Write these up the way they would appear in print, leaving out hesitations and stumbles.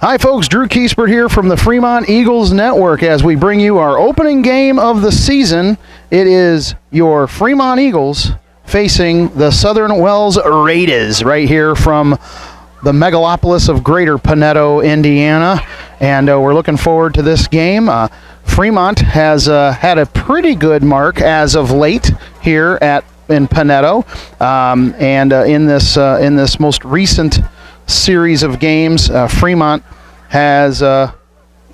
Hi folks, Drew Kiesbert here from the Fremont Eagles Network as we bring you our opening game of the season. It is your Fremont Eagles facing the Southern Wells Raiders right here from the megalopolis of Greater Poneto, Indiana. And we're looking forward to this game. Fremont has had a pretty good mark as of late here in Poneto. In this most recent series of games, Fremont has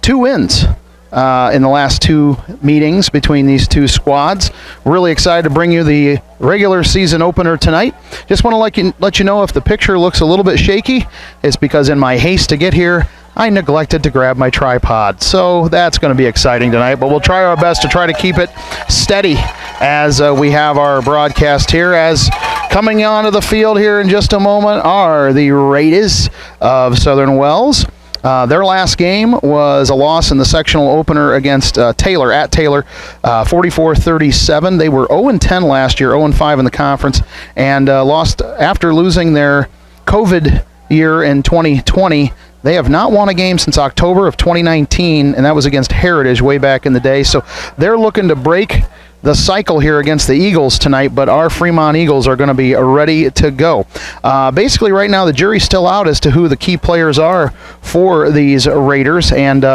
2 wins in the last 2 meetings between these 2 squads. Really excited to bring you the regular season opener tonight. Just want to let you know if the picture looks a little bit shaky, it's because in my haste to get here, I neglected to grab my tripod. So that's going to be exciting tonight, but we'll try our best to try to keep it steady as we have our broadcast here. As coming onto the field here in just a moment are the Raiders of Southern Wells. Their last game was a loss in the sectional opener against Taylor, at Taylor, 44-37. They were 0-10 last year, 0-5 in the conference, and lost after losing their COVID year in 2020. They have not won a game since October of 2019, and that was against Heritage way back in the day. So they're looking to break the cycle here against the Eagles tonight, but our Fremont Eagles are going to be ready to go. Basically, right now, the jury's still out as to who the key players are for these Raiders, and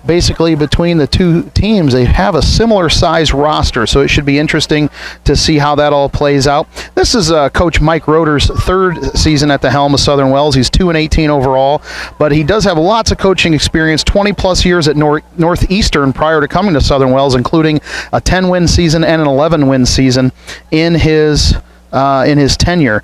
basically between the 2 teams, they have a similar size roster, so it should be interesting to see how that all plays out. This is Coach Mike Roeder's 3rd season at the helm of Southern Wells. He's 2-18 overall, but he does have lots of coaching experience, 20-plus years at Northeastern prior to coming to Southern Wells, including a 10-win season and an 11-win season in his tenure.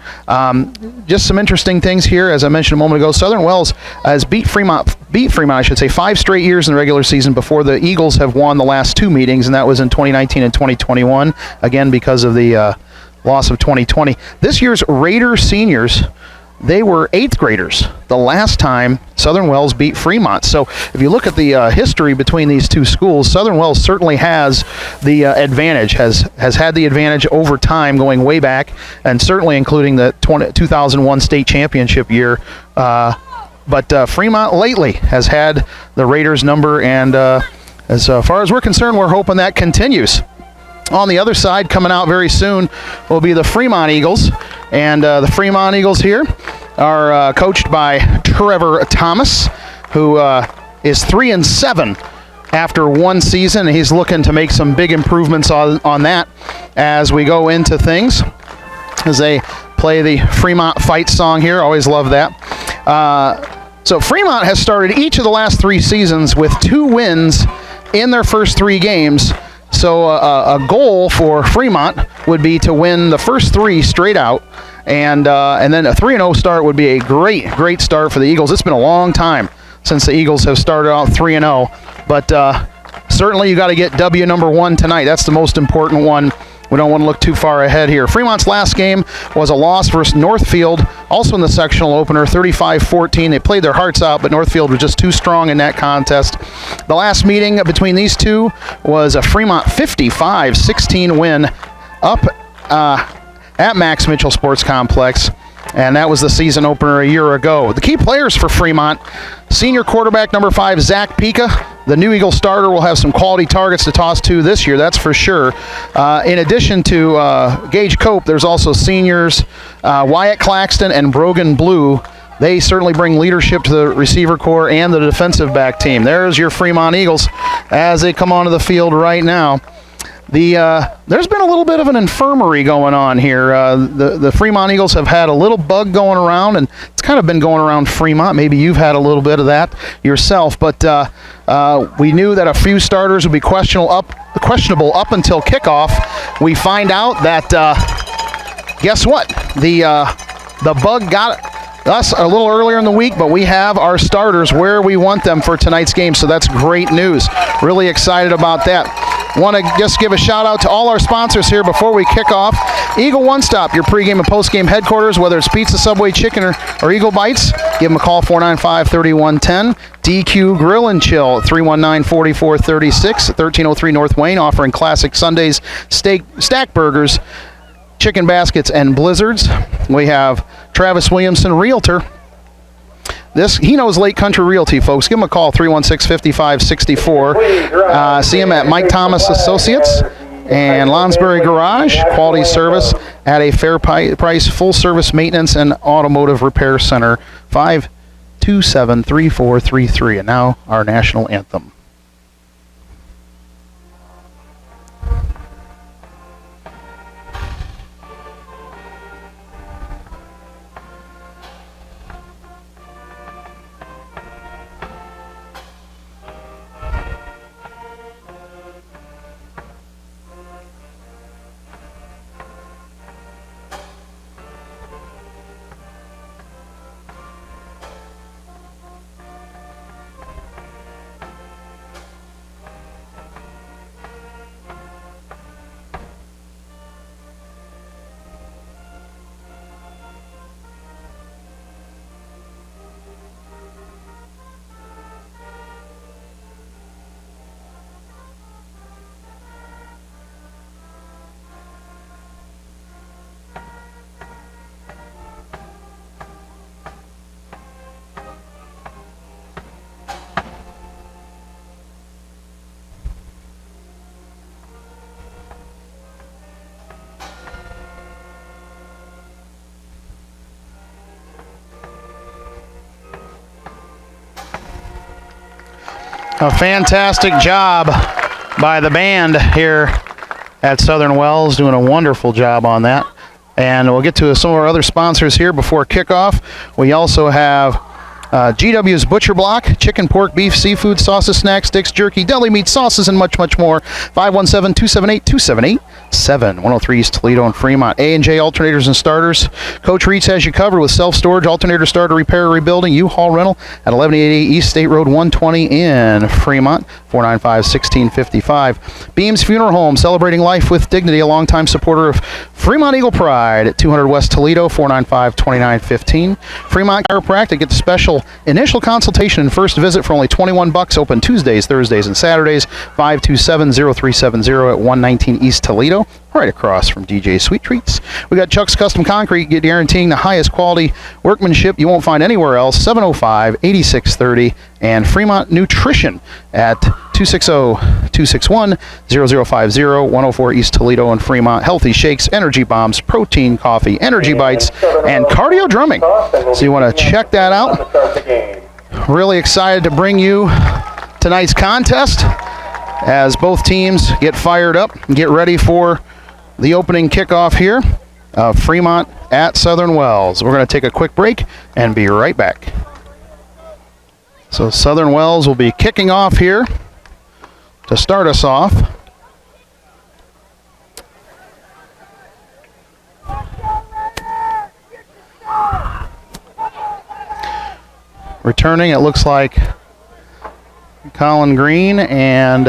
Just some interesting things here. As I mentioned a moment ago, Southern Wells has beat Fremont, I should say, 5 straight years in the regular season before the Eagles have won the last 2 meetings, and that was in 2019 and 2021, again because of the loss of 2020. This year's Raider seniors, they were 8th graders the last time Southern Wells beat Fremont. So if you look at the history between these 2 schools, Southern Wells certainly has the advantage, has had the advantage over time going way back, and certainly including the 2001 state championship year. But Fremont lately has had the Raiders number, and as far as we're concerned, we're hoping that continues. On the other side, coming out very soon, will be the Fremont Eagles. And the Fremont Eagles here are coached by Trevor Thomas, who is 3-7 after 1 season. He's looking to make some big improvements on that as we go into things, as they play the Fremont fight song here. Always love that. So Fremont has started each of the last 3 seasons with 2 wins in their first 3 games. So a goal for Fremont would be to win the first 3 straight out, and then a 3-0 start would be a great start for the Eagles. It's been a long time since the Eagles have started out 3-0, but certainly you got to get W number 1 tonight. That's the most important one. We don't want to look too far ahead here. Fremont's last game was a loss versus Northfield, also in the sectional opener, 35-14. They played their hearts out, but Northfield was just too strong in that contest. The last meeting between these 2 was a Fremont 55-16 win up at Max Mitchell Sports Complex, and that was the season opener a year ago. The key players for Fremont: senior quarterback number 5, Zach Pika. The new Eagle starter will have some quality targets to toss to this year, that's for sure. In addition to Gage Cope, there's also seniors Wyatt Claxton and Brogan Blue. They certainly bring leadership to the receiver corps and the defensive back team. There's your Fremont Eagles as they come onto the field right now. There's been a little bit of an infirmary going on here. The Fremont Eagles have had a little bug going around, and it's kind of been going around Fremont. Maybe you've had a little bit of that yourself, but we knew that a few starters would be questionable up until kickoff. We find out that guess what? The bug got us a little earlier in the week, but we have our starters where we want them for tonight's game, so that's great news. Really excited about that. Want to just give a shout out to all our sponsors here before we kick off. Eagle One Stop, your pregame and postgame headquarters, whether it's pizza, Subway, chicken, or Eagle Bites. Give them a call, 495-3110. DQ Grill and Chill, 319-4436, 1303 North Wayne, offering classic Sundays, stack burgers, chicken baskets, and blizzards. We have Travis Williamson, Realtor. He knows Lake Country Realty, folks. Give him a call, 316-5564. See him at Mike Thomas Associates and Lonsbury Garage. Quality service at a fair price. Full service maintenance and automotive repair center. 527-3433. And now our national anthem. A fantastic job by the band here at Southern Wells, doing a wonderful job on that. And we'll get to some of our other sponsors here before kickoff. We also have GW's Butcher Block, chicken, pork, beef, seafood, sauces, snacks, sticks, jerky, deli meat, sauces, and much, much more. 517-278-2787. 103 East Toledo and Fremont. A&J Alternators and Starters. Coach Reitz has you covered with self-storage, alternator starter repair, rebuilding, U-Haul rental at 1188 East State Road 120 in Fremont. 495-1655. Beams Funeral Home, celebrating life with dignity, a longtime supporter of Fremont Eagle Pride at 200 West Toledo, 495-2915. Fremont Chiropractic, get the special initial consultation and first visit for only $21. Open Tuesdays, Thursdays, and Saturdays. 527-0370 at 119 East Toledo, right across from DJ Sweet Treats. We got Chuck's Custom Concrete, guaranteeing the highest quality workmanship you won't find anywhere else. 705-8630. And Fremont Nutrition at 260-261-0050, 104 East Toledo and Fremont. Healthy shakes, energy bombs, protein coffee, energy bites, and cardio drumming. So you want to check that out. Really excited to bring you tonight's contest as both teams get fired up and get ready for the opening kickoff here of Fremont at Southern Wells. We're going to take a quick break and be right back. So Southern Wells will be kicking off here to start us off. Returning, it looks like Colin Green and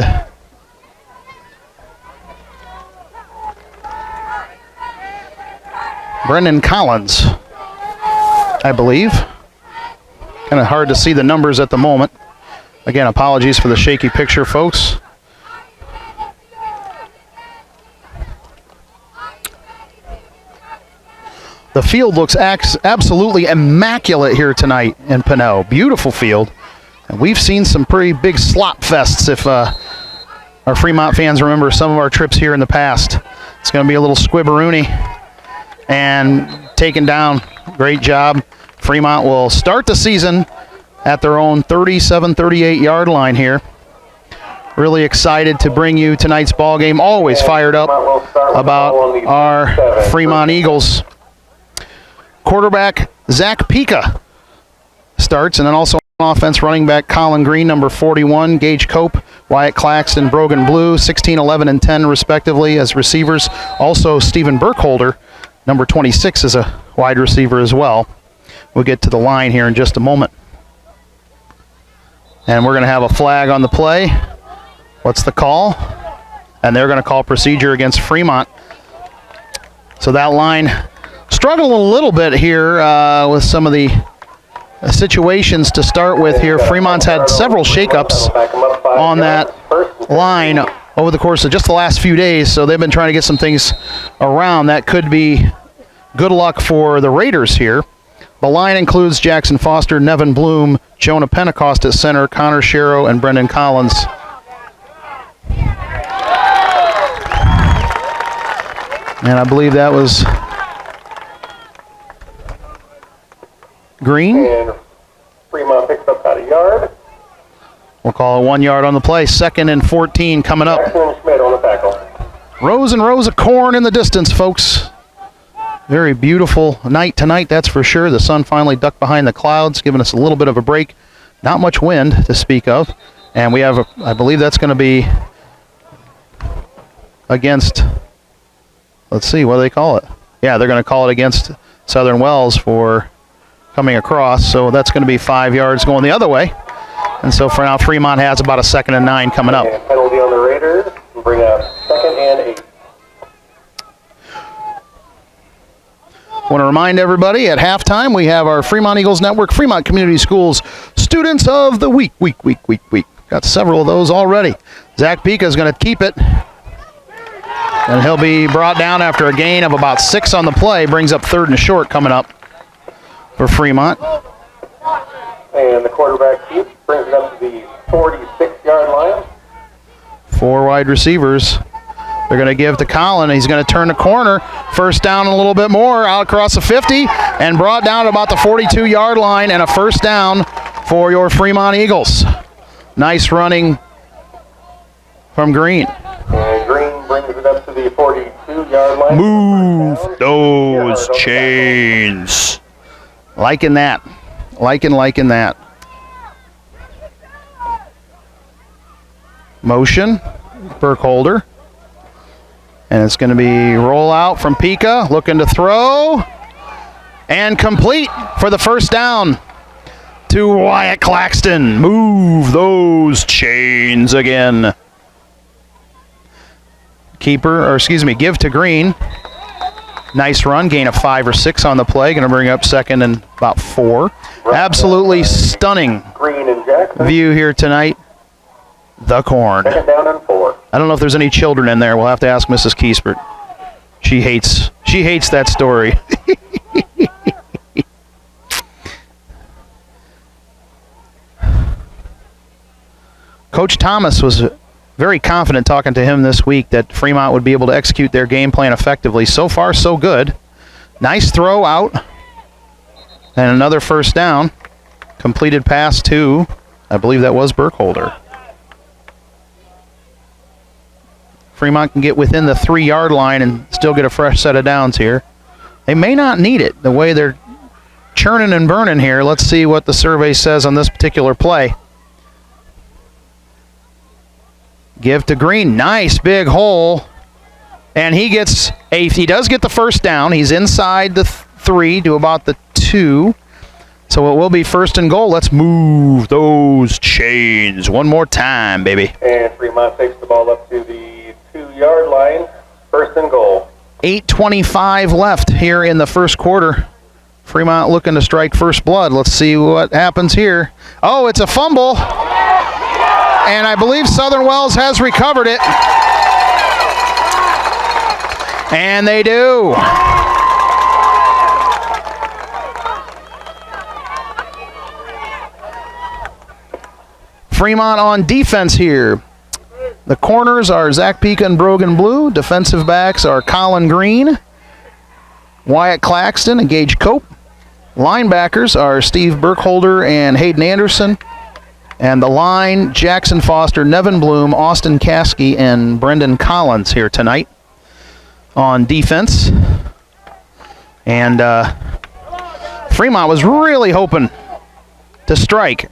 Brendan Collins, I believe. Kind of hard to see the numbers at the moment. Again, apologies for the shaky picture, folks. The field looks absolutely immaculate here tonight in Poneto. Beautiful field. And we've seen some pretty big slop fests if our Fremont fans remember some of our trips here in the past. It's going to be a little squibberoony and taken down. Great job. Fremont will start the season at their own 37-38 yard line here. Really excited to bring you tonight's ball game. Always fired up about our Fremont Eagles. Quarterback Zach Pika starts, and then also on offense, running back Colin Green, number 41, Gage Cope, Wyatt Claxton, Brogan Blue, 16, 11, and 10 respectively as receivers. Also Stephen Burkholder, number 26, is a wide receiver as well. We'll get to the line here in just a moment. And we're going to have a flag on the play. What's the call? And they're going to call procedure against Fremont. So that line struggled a little bit here with some of the situations to start with here. Fremont's had several shakeups on that line over the course of just the last few days, so they've been trying to get some things around. That could be good luck for the Raiders here. The line includes Jackson Foster, Nevin Bloom, Jonah Pentecost at center, Connor Sherrow, and Brendan Collins. And I believe that was Green. And Fremont picks up about a yard. We'll call it 1 yard on the play. 2nd and 14 coming up. Jackson and Schmidt on the tackle. Rows and rows of corn in the distance, folks. Very beautiful night tonight, that's for sure. The sun finally ducked behind the clouds, giving us a little bit of a break. Not much wind to speak of. And we have, I believe that's going to be against, let's see, what do they call it? Yeah, they're going to call it against Southern Wells for coming across. So that's going to be 5 yards going the other way. And so for now, Fremont has about a 2nd and 9 coming up. And penalty on the Raiders. Bring up 2nd and 8. I want to remind everybody at halftime we have our Fremont Eagles Network, Fremont Community Schools Students of the Week. Got several of those already. Zach Pika is going to keep it. And he'll be brought down after a gain of about 6 on the play. Brings up 3rd and short coming up for Fremont. And the quarterback keeps, brings it up to the 46-yard line. 4 wide receivers. They're going to give to Colin. He's going to turn the corner. First down a little bit more out across the 50 and brought down to about the 42-yard line and a first down for your Fremont Eagles. Nice running from Green. And Green brings it up to the 42-yard line. Move those chains. Liking that. Liking that. Motion. Burkholder. And it's going to be roll out from Pika, looking to throw, and complete for the first down to Wyatt Claxton. Move those chains again. Give to Green. Nice run, gain of 5 or 6 on the play. Going to bring up 2nd and about 4. Absolutely stunning Green and Jackson. View here tonight. The corn. 2nd down and 4. I don't know if there's any children in there. We'll have to ask Mrs. Kiesbert. She hates that story. Coach Thomas was very confident talking to him this week that Fremont would be able to execute their game plan effectively. So far, so good. Nice throw out. And another first down. Completed pass to, I believe that was Burkholder. Fremont can get within the 3-yard line and still get a fresh set of downs here. They may not need it the way they're churning and burning here. Let's see what the survey says on this particular play. Give to Green. Nice big hole. And he does get the first down. He's inside the 3 to about the 2. So it will be 1st and goal. Let's move those chains one more time, baby. And Fremont takes the ball up to the 2-yard line. 1st and goal. 8:25 left here in the first quarter. Fremont looking to strike first blood. Let's see what happens here. Oh, it's a fumble. And I believe Southern Wells has recovered it. And they do. Fremont on defense here. The corners are Zach Pika and Brogan Blue. Defensive backs are Colin Green, Wyatt Claxton, and Gage Cope. Linebackers are Steve Burkholder and Hayden Anderson. And the line, Jackson Foster, Nevin Bloom, Austin Caskey, and Brendan Collins here tonight on defense. And Fremont was really hoping to strike.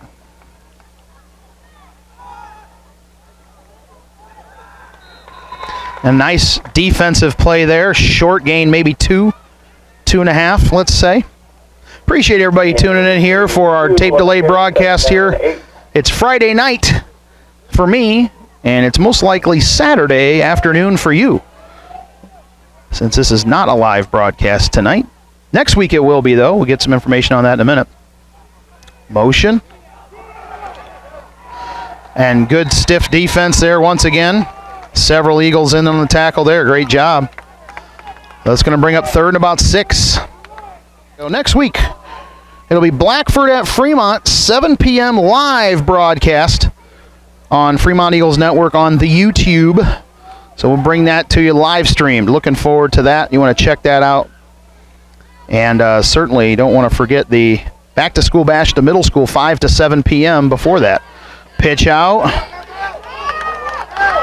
A nice defensive play there. Short gain, maybe 2.5, let's say. Appreciate everybody tuning in here for our tape delay broadcast here. It's Friday night for me, and it's most likely Saturday afternoon for you, since this is not a live broadcast tonight. Next week it will be, though. We'll get some information on that in a minute. Motion. And good stiff defense there once again. Several Eagles in on the tackle there. Great job. That's going to bring up 3rd and about 6. So next week, It'll be Blackford at Fremont, 7 p.m. live broadcast on Fremont Eagles Network on the YouTube. So we'll bring that to you live streamed. Looking forward to that. You want to check that out. And certainly don't want to forget the back-to-school bash to middle school, 5 to 7 p.m. before that. Pitch out.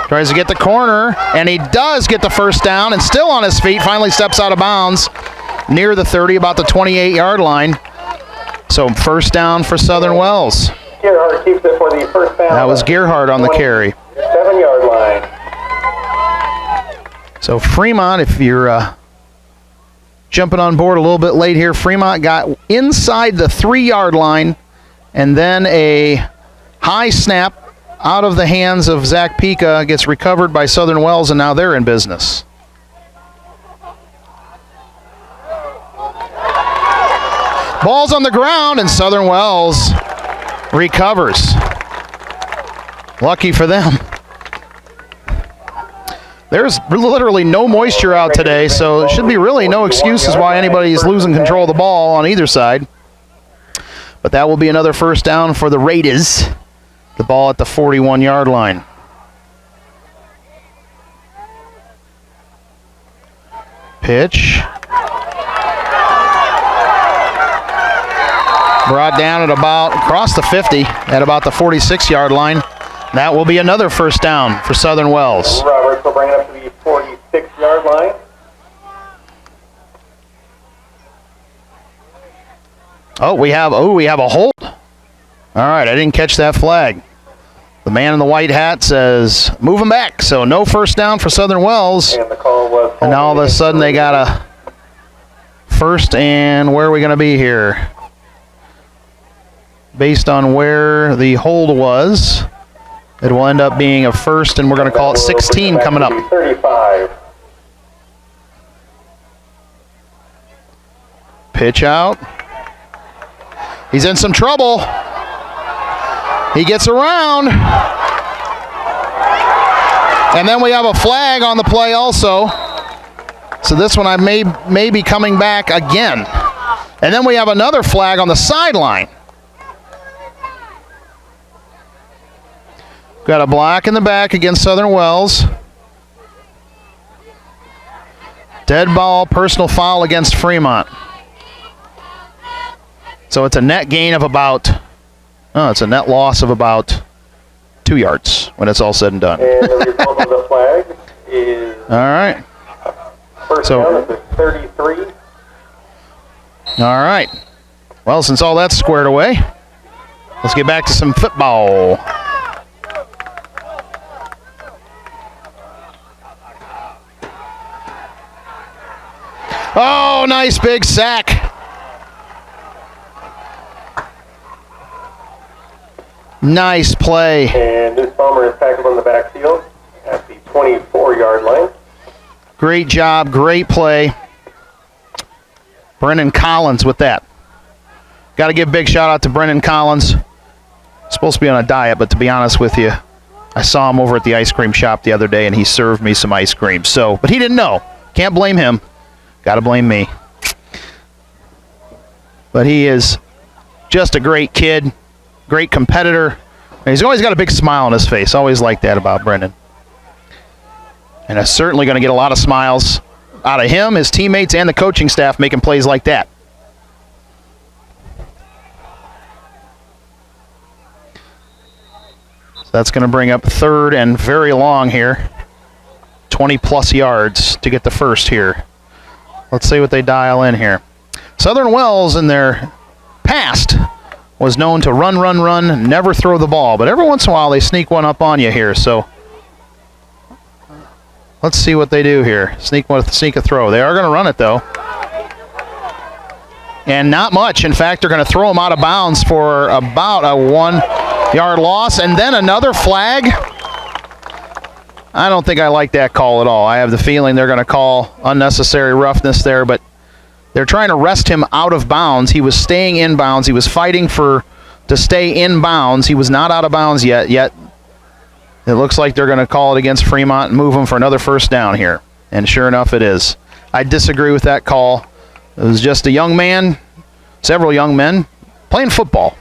Tries to get the corner, and he does get the first down, and still on his feet, finally steps out of bounds near the 30, about the 28-yard line. So first down for Southern Wells. Gerhard keeps it for the first down. That was Gerhard on the carry. 7-yard line. So Fremont, if you're jumping on board a little bit late here, Fremont got inside the 3-yard line, and then a high snap out of the hands of Zach Pika gets recovered by Southern Wells, and now they're in business. Ball's on the ground, and Southern Wells recovers. Lucky for them. There's literally no moisture out today, so it should be really no excuses why anybody's losing control of the ball on either side. But that will be another first down for the Raiders. The ball at the 41-yard line. Pitch. Brought down at about, across the 50, at about the 46-yard line. That will be another first down for Southern Wells. Roberts will bring it up to the 46-yard line. We have a hold. All right, I didn't catch that flag. The man in the white hat says, move him back. So no first down for Southern Wells. And the call was... And all of a sudden they got a first, and where are we going to be here? Based on where the hold was, it will end up being a first, and we're going to call it 16 coming up. 35. Pitch out. He's in some trouble. He gets around. And then we have a flag on the play also. So this one I may be coming back again. And then we have another flag on the sideline. Got a block in the back against Southern Wells. Dead ball, personal foul against Fremont. So it's a net gain of about, it's a net loss of about 2 yards when it's all said and done. And the result of the flag is... All right. First down at the 33. All right. Well, since all that's squared away, let's get back to some football. Oh, nice big sack. Nice play. And this bomber is tackled on the backfield at the 24-yard line. Great job, great play. Brennan Collins with that. Got to give a big shout out to Brennan Collins. Supposed to be on a diet, but to be honest with you, I saw him over at the ice cream shop the other day, and he served me some ice cream. But he didn't know. Can't blame him. Got to blame me. But he is just a great kid, great competitor. And he's always got a big smile on his face. Always like that about Brendan. And I'm certainly going to get a lot of smiles out of him, his teammates, and the coaching staff making plays like that. So that's going to bring up third and very long here. 20-plus yards to get the first here. Let's see what they dial in here. Southern Wells in their past was known to run, never throw the ball. But every once in a while they sneak one up on you here. So let's see what they do here. Sneak a throw. They are going to run it, though. And not much. In fact, they're going to throw them out of bounds for about a 1-yard loss. And then another flag. I don't think I like that call at all. I have the feeling they're going to call unnecessary roughness there, but they're trying to wrest him out of bounds. He was staying in bounds. He was fighting to stay in bounds. He was not out of bounds yet. It looks like they're going to call it against Fremont and move him for another first down here. And sure enough, it is. I disagree with that call. It was just a young man, several young men, playing football.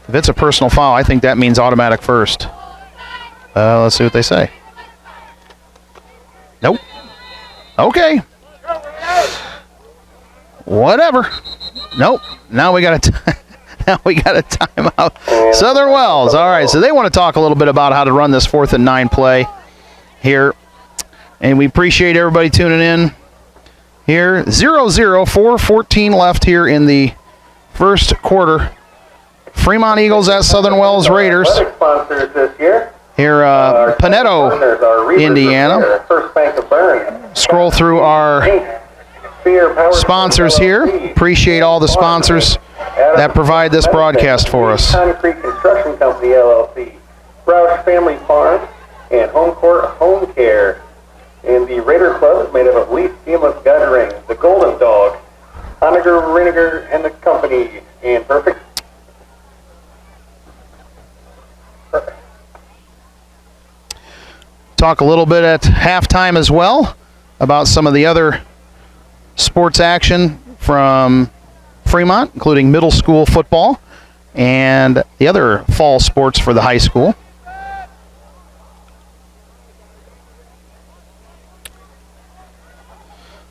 If it's a personal foul, I think that means automatic first. Let's see what they say. Nope. Okay. Whatever. Nope. Now we got a timeout. Southern Wells. All right, so they want to talk a little bit about how to run this 4th and 9 play here. And we appreciate everybody tuning in here. 0-0, 4:14 left here in the first quarter. Fremont Eagles at Southern Wells Raiders. Sponsors this year. Here, Poneto, Indiana. First Bank of Burn. Scroll through our sponsors here. Appreciate all the sponsors that provide this broadcast for us. Concrete Construction Company, LLC. Roush Family Farm and Home Court Home Care. And the Raider Club is made up of Lee Seamless Guttering, the Golden Dog, Honiger, Reiniger, and the Company, and Perfect. Talk a little bit at halftime as well about some of the other sports action from Fremont, including middle school football and the other fall sports for the high school.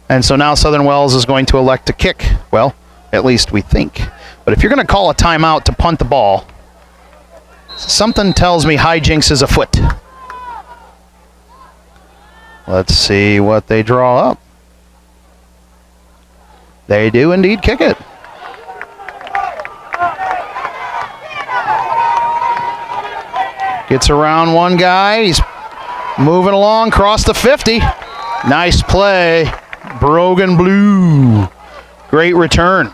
And so now Southern Wells is going to elect to kick. Well, at least we think. But if you're going to call a timeout to punt the ball, something tells me hijinks is afoot. Let's see what they draw up. They do indeed kick it. Gets around one guy. He's moving along, across the 50. Nice play. Brogan Blue. Great return.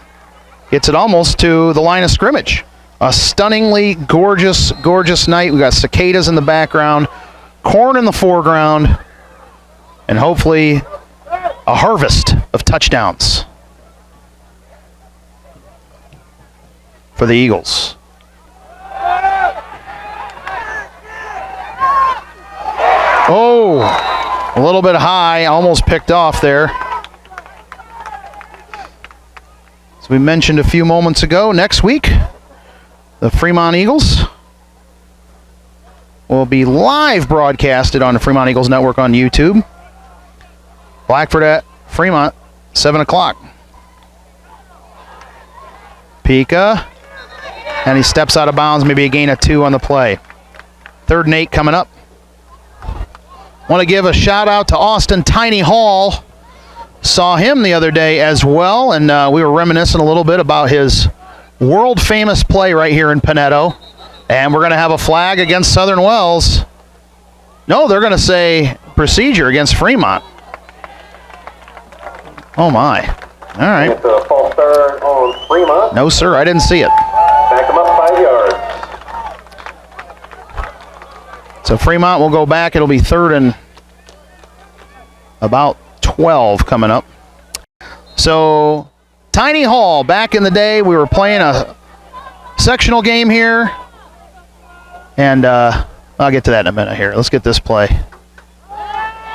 Gets it almost to the line of scrimmage. A stunningly gorgeous, gorgeous night. We got cicadas in the background, corn in the foreground, and hopefully a harvest of touchdowns for the Eagles. Oh, a little bit high, almost picked off there. As we mentioned a few moments ago, next week, the Fremont Eagles will be live broadcasted on the Fremont Eagles Network on YouTube. Blackford at Fremont, 7 o'clock. Pika, and he steps out of bounds, maybe a gain of 2 on the play. 3rd and 8 coming up. Want to give a shout out to Austin Tiny Hall. Saw him the other day as well, and we were reminiscing a little bit about his world famous play right here in Poneto. And we're going to have a flag against Southern Wells. No, they're going to say procedure against Fremont. Oh my. All right. It's a false start on Fremont. No, sir, I didn't see it. Back them up 5 yards. So Fremont will go back. It'll be 3rd and about 12 coming up. So Tiny Hall, back in the day, we were playing a sectional game here. And I'll get to that in a minute here. Let's get this play.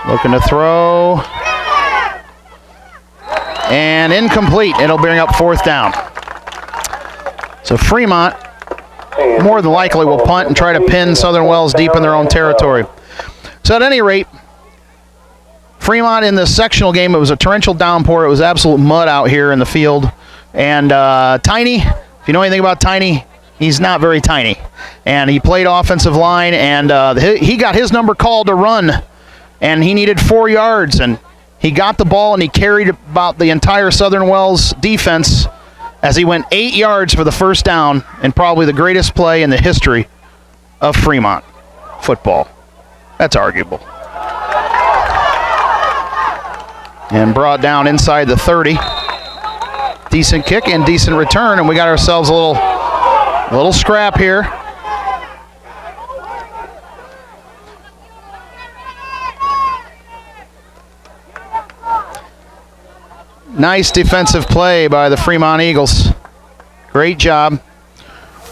Looking to throw. And incomplete. It'll bring up 4th down. So Fremont more than likely will punt and try to pin Southern Wells deep in their own territory. So at any rate, Fremont in the sectional game, it was a torrential downpour. It was absolute mud out here in the field. And Tiny, if you know anything about Tiny, he's not very tiny. And he played offensive line, and he got his number called to run. And he needed 4 yards, and he got the ball, and he carried about the entire Southern Wells defense as he went 8 yards for the first down, and probably the greatest play in the history of Fremont football. That's arguable. And brought down inside the 30. Decent kick and decent return, and we got ourselves a little scrap here. Nice defensive play by the Fremont Eagles. Great job.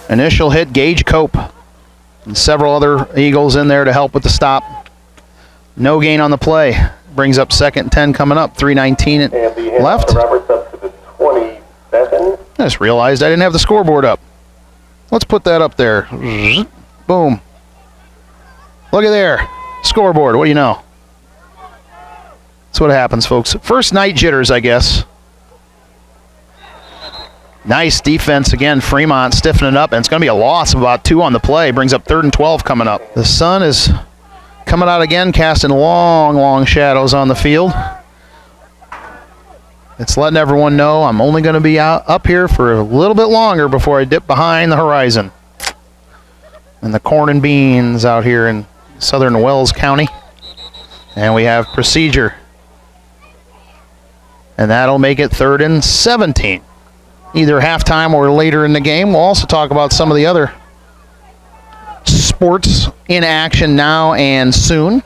Initial hit, Gage Cope. And several other Eagles in there to help with the stop. No gain on the play. Brings up 2nd and 10 coming up. 3:19 left. Roberts up to the 27. I just realized I didn't have the scoreboard up. Let's put that up there. Boom. Look at there. Scoreboard. What do you know? That's what happens, folks. First night jitters, I guess. Nice defense again. Fremont stiffening up, and it's going to be a loss of about 2 on the play. Brings up 3rd and 12 coming up. The sun is coming out again, casting long, long shadows on the field. It's letting everyone know I'm only going to be up here for a little bit longer before I dip behind the horizon. And the corn and beans out here in southern Wells County. And we have procedure. And that'll make it 3rd and 17. Either halftime or later in the game. We'll also talk about some of the other sports in action now and soon,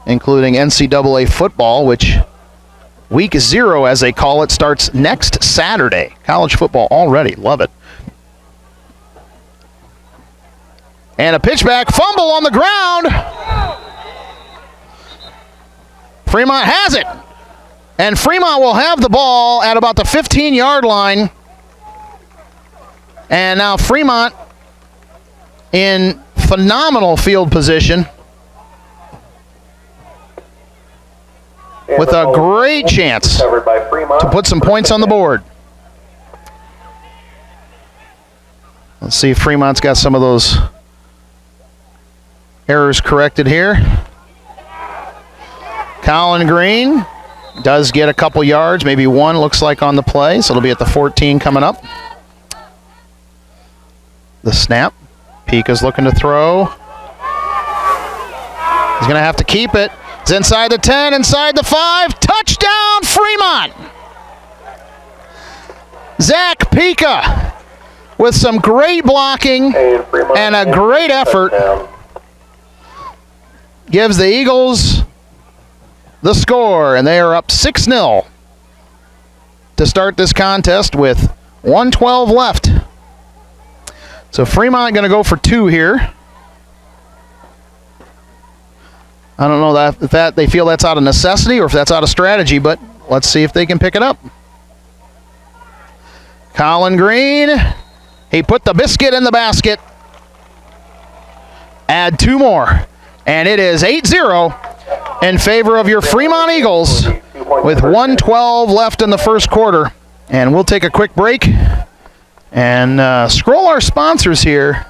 including NCAA football, which week 0, as they call it, starts next Saturday. College football already. Love it. And a pitchback fumble on the ground. Fremont has it. And Fremont will have the ball at about the 15-yard line. And now Fremont in phenomenal field position with a great chance to put some points on the board. Let's see if Fremont's got some of those errors corrected here. Colin Green does get a couple yards, maybe 1 looks like on the play, so it'll be at the 14 coming up. The snap. Pika's looking to throw. He's going to have to keep it. It's inside the 10, inside the 5. Touchdown, Fremont! Zach Pika with some great blocking and a great effort gives the Eagles the score, and they are up 6-0 to start this contest with 1:12 left. So Fremont going to go for 2 here. I don't know if they feel that's out of necessity or if that's out of strategy, but let's see if they can pick it up. Colin Green, he put the biscuit in the basket. Add 2 more, and it is 8-0 in favor of your Fremont Eagles with 1:12 left in the first quarter. And we'll take a quick break and scroll our sponsors here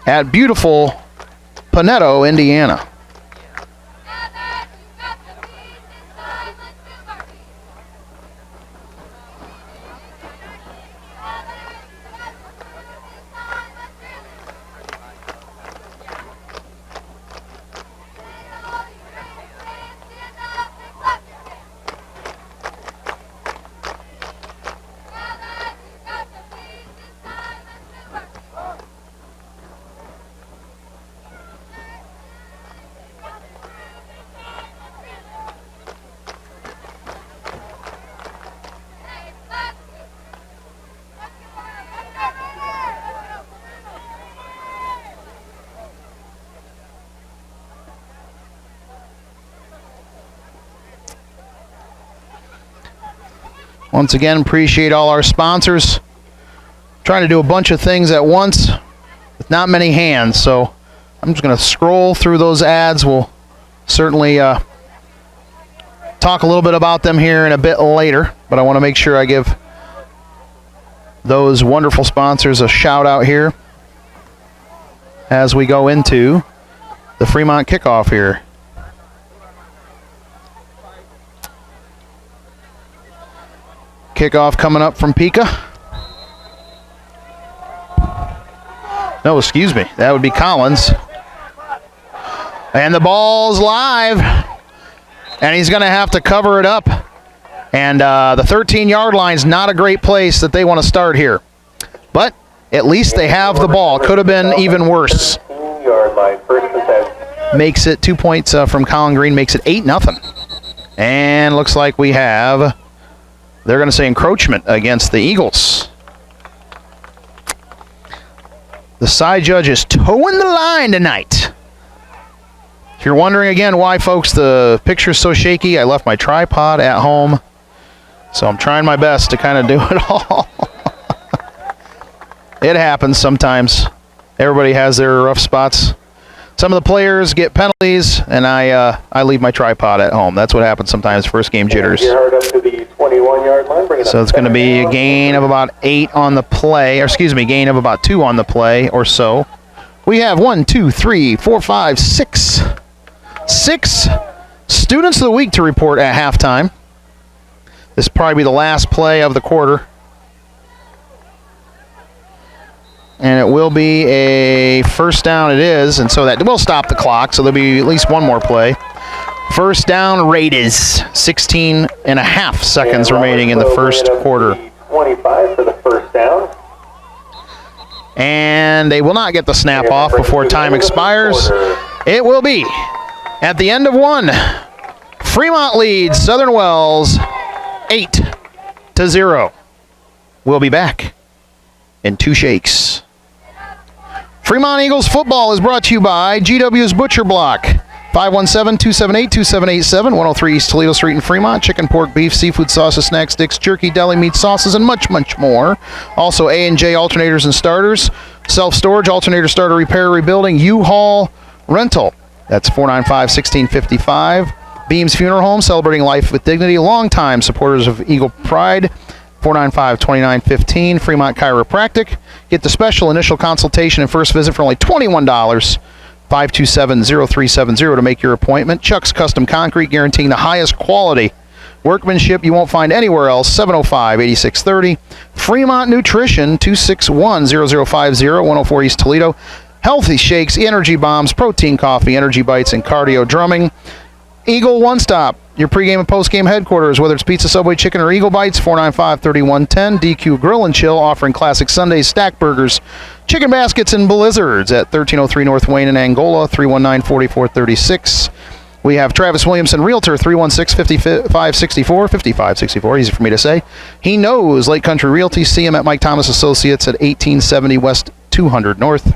at beautiful Poneto, Indiana. Once again, appreciate all our sponsors. Trying to do a bunch of things at once with not many hands, so I'm just going to scroll through those ads. We'll certainly talk a little bit about them here in a bit later, but I want to make sure I give those wonderful sponsors a shout out here as we go into the Fremont kickoff here. Kickoff coming up from Pika. No, excuse me. That would be Collins. And the ball's live. And he's going to have to cover it up. And the 13-yard line is not a great place that they want to start here. But at least they have the ball. Could have been even worse. Makes it 2 points from Colin Green. Makes it 8-0. And looks like we have... They're going to say encroachment against the Eagles. The side judge is towing the line tonight. If you're wondering again why, folks, the picture's so shaky, I left my tripod at home. So I'm trying my best to kind of do it all. It happens sometimes. Everybody has their rough spots. Some of the players get penalties, and I leave my tripod at home. That's what happens sometimes, first game jitters. Up to the 21-yard line, bring it So up it's going to be a gain of about 8 on the play, or excuse me, gain of about 2 on the play or so. We have 1, 2, 3, 4, 5, 6 students of the week to report at halftime. This will probably be the last play of the quarter. And it will be a first down, it is, and so that will stop the clock, so there'll be at least one more play. First down, Raiders. 16 and a half seconds remaining in the first quarter. 25 for the first down. And they will not get the snap off before time expires. It will be at the end of one. Fremont leads Southern Wells 8-0. We'll be back in 2 shakes. Fremont Eagles football is brought to you by GW's Butcher Block. 517-278-2787, 103 East Toledo Street in Fremont. Chicken, pork, beef, seafood, sauces, snacks, sticks, jerky, deli meat, sauces, and much, much more. Also, A&J alternators and starters. Self-storage, alternator starter repair, rebuilding, U-Haul rental. That's 495-1655. Beams Funeral Home, celebrating life with dignity. Longtime supporters of Eagle Pride. 495-2915. Fremont Chiropractic. Get the special initial consultation and first visit for only $21. 527-0370 to make your appointment. Chuck's Custom Concrete, guaranteeing the highest quality workmanship you won't find anywhere else. 705-8630. Fremont Nutrition, 261-0050, 104 East Toledo. Healthy Shakes, Energy Bombs, Protein Coffee, Energy Bites, and Cardio Drumming. Eagle One Stop, your pregame and postgame headquarters, whether it's pizza, Subway, chicken, or Eagle Bites. 495-3110. DQ Grill and Chill, offering classic Sundays, stack burgers, chicken baskets, and blizzards at 1303 North Wayne in Angola, 319-4436. We have Travis Williamson, Realtor, 316-5564, easy for me to say. He knows Lake Country Realty. See him at Mike Thomas Associates at 1870 West 200 North.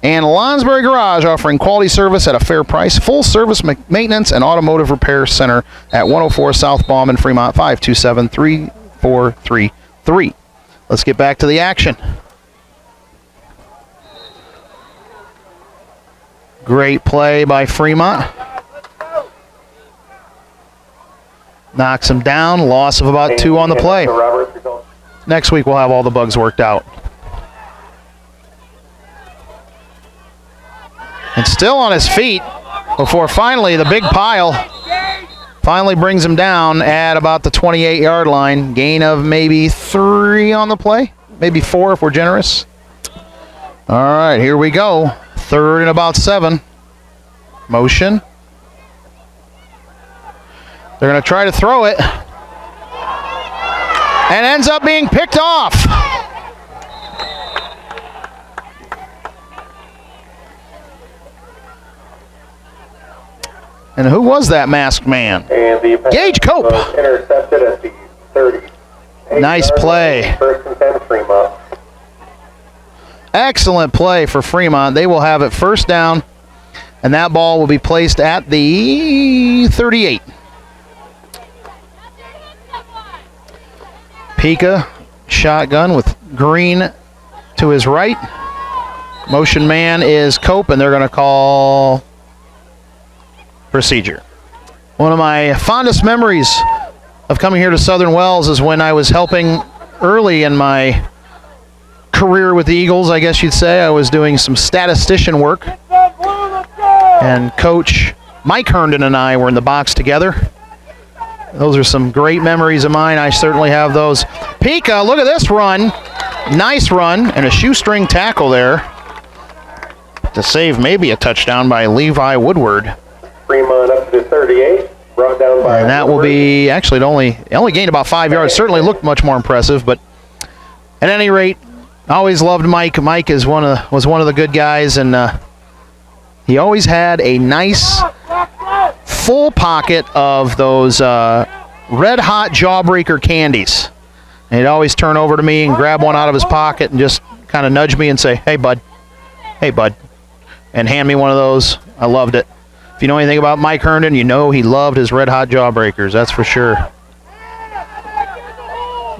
And Lonsbury Garage, offering quality service at a fair price. Full service maintenance and automotive repair center at 104 South Baum in Fremont, 527-3433. Let's get back to the action. Great play by Fremont. Knocks him down. Loss of about 2 on the play. Next week we'll have all the bugs worked out. And still on his feet before finally the big pile finally brings him down at about the 28-yard line. Gain of maybe 3 on the play, maybe 4 if we're generous. All right, here we go. 3rd and about 7. Motion. They're going to try to throw it. And ends up being picked off. And who was that masked man? And the Gage Cope. Intercepted at the 30. Nice play. First and 10, Fremont. Excellent play for Fremont. They will have it first down, and that ball will be placed at the 38. Pika, shotgun with Green to his right. Motion man is Cope, and they're going to call procedure. One of my fondest memories of coming here to Southern Wells is when I was helping early in my career with the Eagles, I guess you'd say. I was doing some statistician work, and Coach Mike Herndon and I were in the box together. Those are some great memories of mine. I certainly have those. Pika, look at this run. Nice run, and a shoestring tackle there to save maybe a touchdown by Levi Woodward. Fremont up to the 38, brought down by. And that will be, actually, it only gained about 5 yards. Certainly looked much more impressive, but at any rate, always loved Mike. Mike was one of the good guys, and he always had a nice full pocket of those red hot jawbreaker candies. And he'd always turn over to me and grab one out of his pocket and just kind of nudge me and say, hey bud, and hand me one of those. I loved it. If you know anything about Mike Herndon, you know he loved his red hot jawbreakers, that's for sure.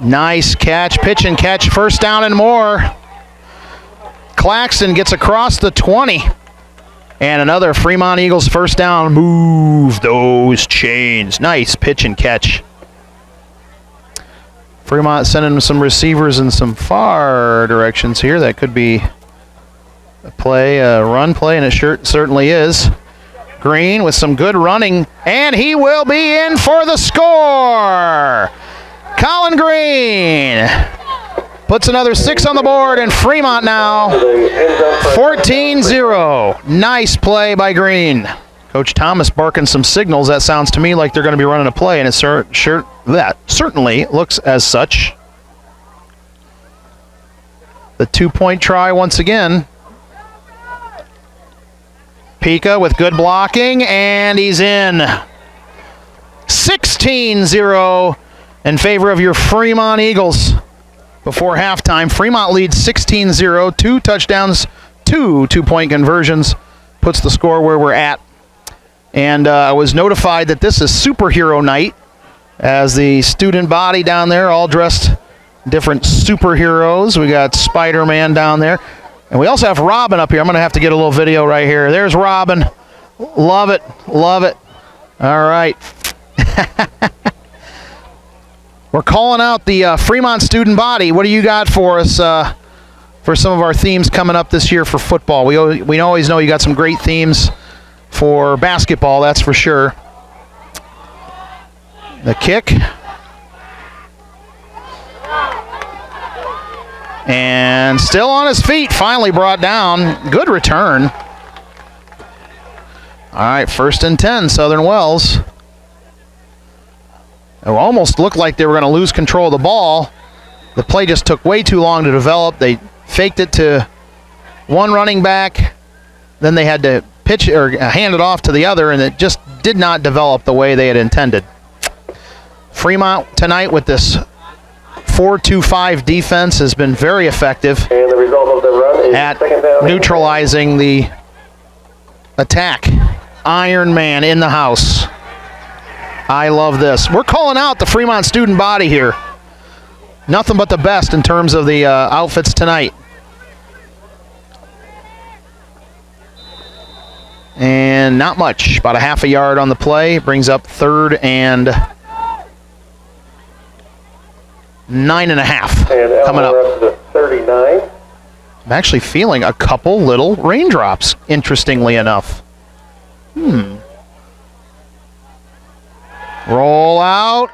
Nice catch, pitch and catch, first down and more. Claxton gets across the 20. And another Fremont Eagles first down. Move those chains. Nice pitch and catch. Fremont sending some receivers in some far directions here. That could be a play, a run play, and it certainly is. Green with some good running, and he will be in for the score. Colin Green puts another 6 on the board, and Fremont now 14-0. Nice play by Green. Coach Thomas barking some signals. That sounds to me like they're going to be running a play, and it certainly looks as such. The 2-point try once again. Pika with good blocking, and he's in. 16-0 in favor of your Fremont Eagles. Before halftime, Fremont leads 16-0, 2 touchdowns, 2 2-point conversions, puts the score where we're at. And I was notified that this is superhero night, as the student body down there all dressed different superheroes. We got Spider-Man down there. And we also have Robin up here. I'm going to have to get a little video right here. There's Robin. Love it. Love it. All right. We're calling out the Fremont student body. What do you got for us for some of our themes coming up this year for football? We always know you got some great themes for basketball, that's for sure. The kick. And still on his feet, finally brought down. Good return. All right, 1st and 10, Southern Wells. It almost looked like they were going to lose control of the ball. The play just took way too long to develop. They faked it to one running back. Then they had to pitch or hand it off to the other, and it just did not develop the way they had intended. Fremont tonight with this 4-2-5 defense has been very effective And the result of the run is at second down. neutralizing the attack. Iron Man in the house. I love this. We're calling out the Fremont student body here. Nothing but the best in terms of the outfits tonight. And not much, about a half a yard on the play. Brings up 3rd and 9.5 And coming up. up to the 39. I'm actually feeling a couple little raindrops, interestingly enough. Roll out.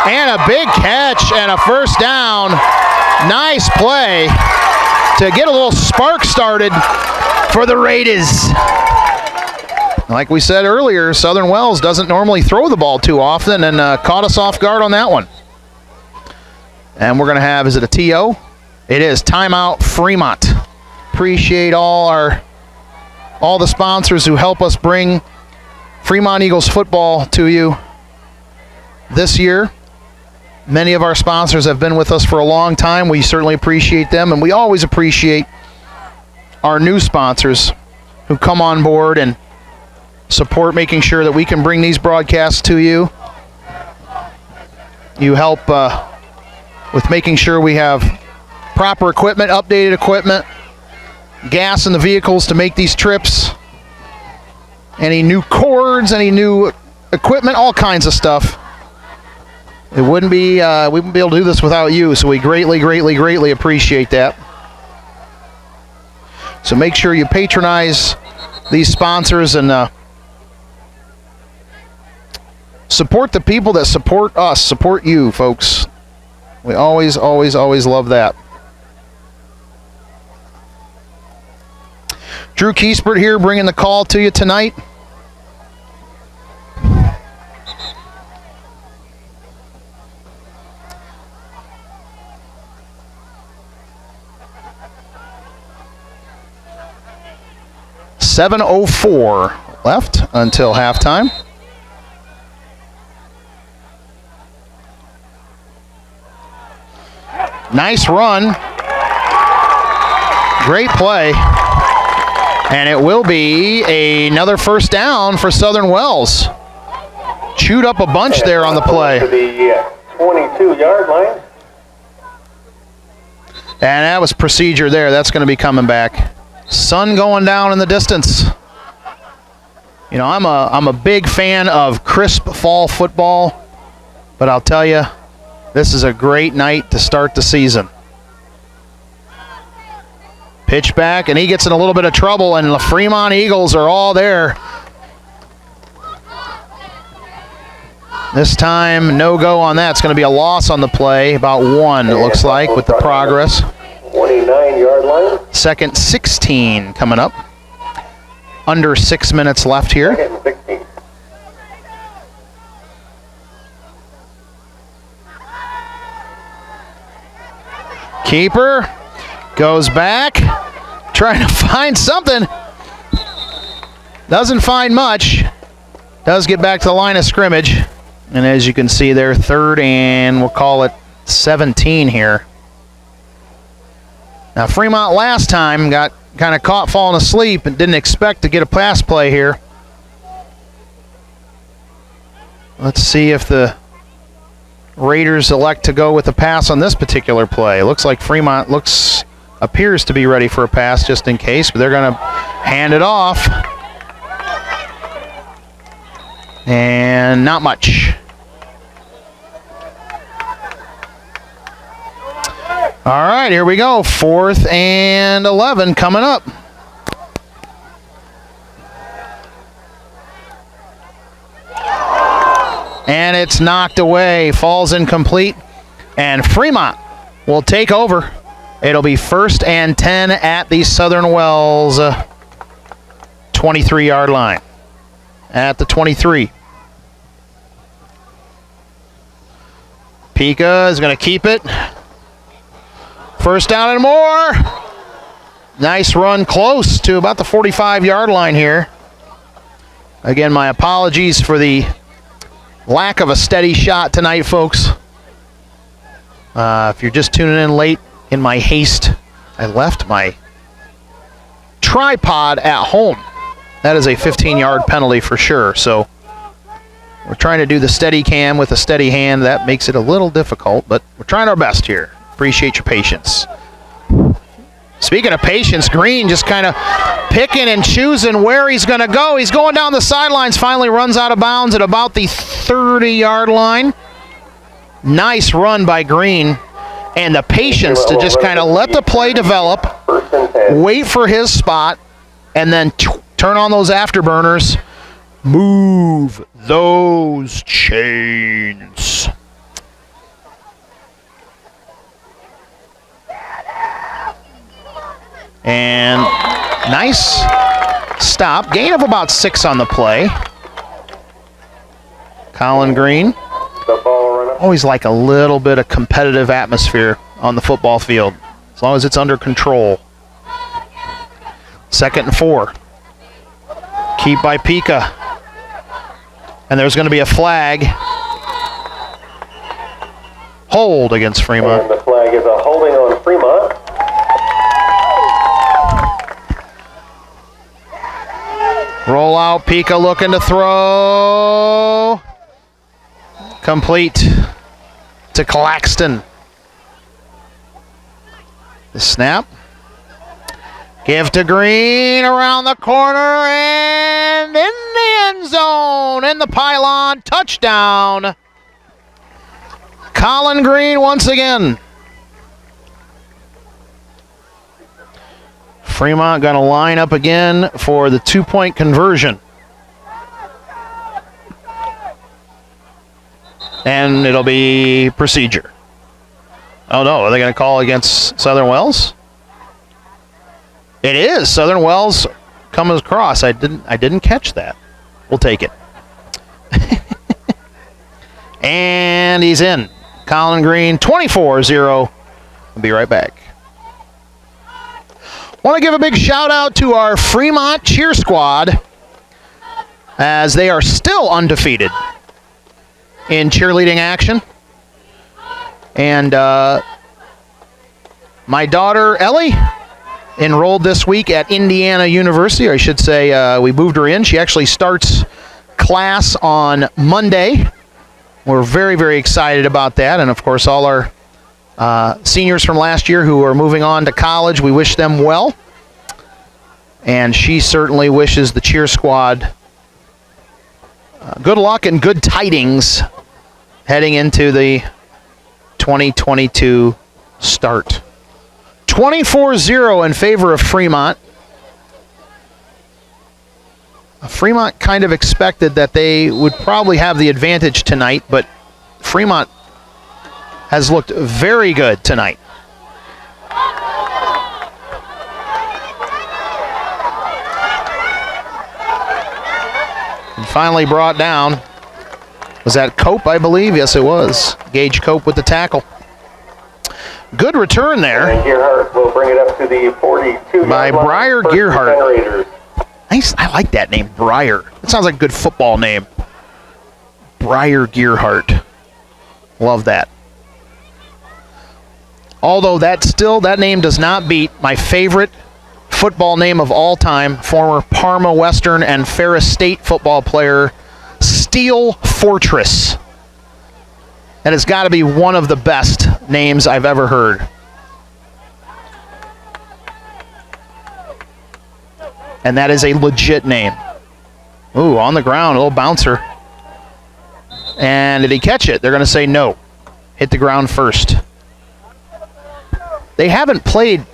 And a big catch and a first down. Nice play to get a little spark started for the Raiders. Like we said earlier, Southern Wells doesn't normally throw the ball too often, and caught us off guard on that one. And we're going to have, is it a TO? It is. Timeout Fremont. Appreciate all the sponsors who help us bring Fremont Eagles football to you this year. Many of our sponsors have been with us for a long time. We certainly appreciate them, and we always appreciate our new sponsors who come on board and support making sure that we can bring these broadcasts to you. You help with making sure we have proper equipment, updated equipment, gas in the vehicles to make these trips, any new cords, any new equipment, all kinds of stuff. It wouldn't be, we wouldn't be able to do this without you, so we greatly, greatly, greatly appreciate that. So make sure you patronize these sponsors and support the people that support us, support you, folks. We always, always, always love that. Drew Kiesbert here bringing the call to you tonight. .704 left until halftime. Nice run. Great play. And it will be another first down for Southern Wells. chewed up a bunch there on the play. To the 22-yard line. And that was procedure there. That's going to be coming back. Sun going down in the distance. You know, I'm a big fan of crisp fall football, but I'll tell you, this is a great night to start the season. Pitch back, and he gets in a little bit of trouble, and the Fremont Eagles are all there. This time, no go on that. It's going to be a loss on the play, about 1, it looks like, with the progress. 29-yard line. 2nd 16 coming up. Under 6 minutes left here. 2nd and 16. Keeper goes back, trying to find something. Doesn't find much. Does get back to the line of scrimmage. And as you can see there, 3rd and we'll call it 17 here. Now Fremont last time got kind of caught falling asleep and didn't expect to get a pass play here. Let's see if the Raiders elect to go with a pass on this particular play. Looks like Fremont appears to be ready for a pass just in case, but they're going to hand it off. And not much. All right, here we go. 4th and 11 coming up. And it's knocked away, falls incomplete, and Fremont will take over. It'll be 1st and 10 at the Southern Wells 23-yard line. At the 23. Pika is going to keep it. 1st down and more. Nice run close to about the 45-yard line here. Again, my apologies for the lack of a steady shot tonight, folks. If you're just tuning in late, in my haste, I left my tripod at home. That is a 15-yard penalty for sure. So we're trying to do the steady cam with a steady hand. That makes it a little difficult, but we're trying our best here. Appreciate your patience. Speaking of patience, Green just kind of picking and choosing where he's going to go. He's going down the sidelines, finally runs out of bounds at about the 30-yard line. Nice run by Green. And the patience to just kind of let the play develop, wait for his spot, and then turn on those afterburners. Move those chains. And nice stop. Gain of about 6 on the play. Colin Green. Always like a little bit of competitive atmosphere on the football field, as long as it's under control. 2nd and 4. Keep by Pika. And there's going to be a flag. Hold against Fremont. And the flag is a holding on Fremont. Roll out, Pika looking to throw. Complete to Claxton. The snap. Give to Green around the corner and in the end zone. In the pylon. Touchdown. Colin Green once again. Fremont going to line up again for the 2-point conversion. And it'll be procedure. Oh no, are they going to call against Southern Wells? It is. Southern Wells coming across. I didn't catch that. We'll take it. And he's in. Colin Green, 24-0. I'll be right back. Want to give a big shout out to our Fremont cheer squad, as they are still undefeated in cheerleading action. And my daughter Ellie enrolled this week at Indiana University. I should say we moved her in. She actually starts class on Monday. We're very, very excited about that. And, of course, all our seniors from last year who are moving on to college, we wish them well. And she certainly wishes the cheer squad good luck and good tidings heading into the 2022 start. 24-0 in favor of Fremont. Fremont kind of expected that they would probably have the advantage tonight, but Fremont has looked very good tonight. And finally brought down. Was that Cope, I believe? Yes, it was. Gage Cope with the tackle. Good return there. And Gearhart will bring it up to the 42. By Briar Gearhart. Nice. I like that name, Briar. It sounds like a good football name. Briar Gearhart. Love that. Although that name does not beat my favorite football name of all time, former Parma Western and Ferris State football player, Steel Fortress. And it's got to be one of the best names I've ever heard. And that is a legit name. Ooh, on the ground, a little bouncer. And did he catch it? They're going to say no. Hit the ground first. They haven't played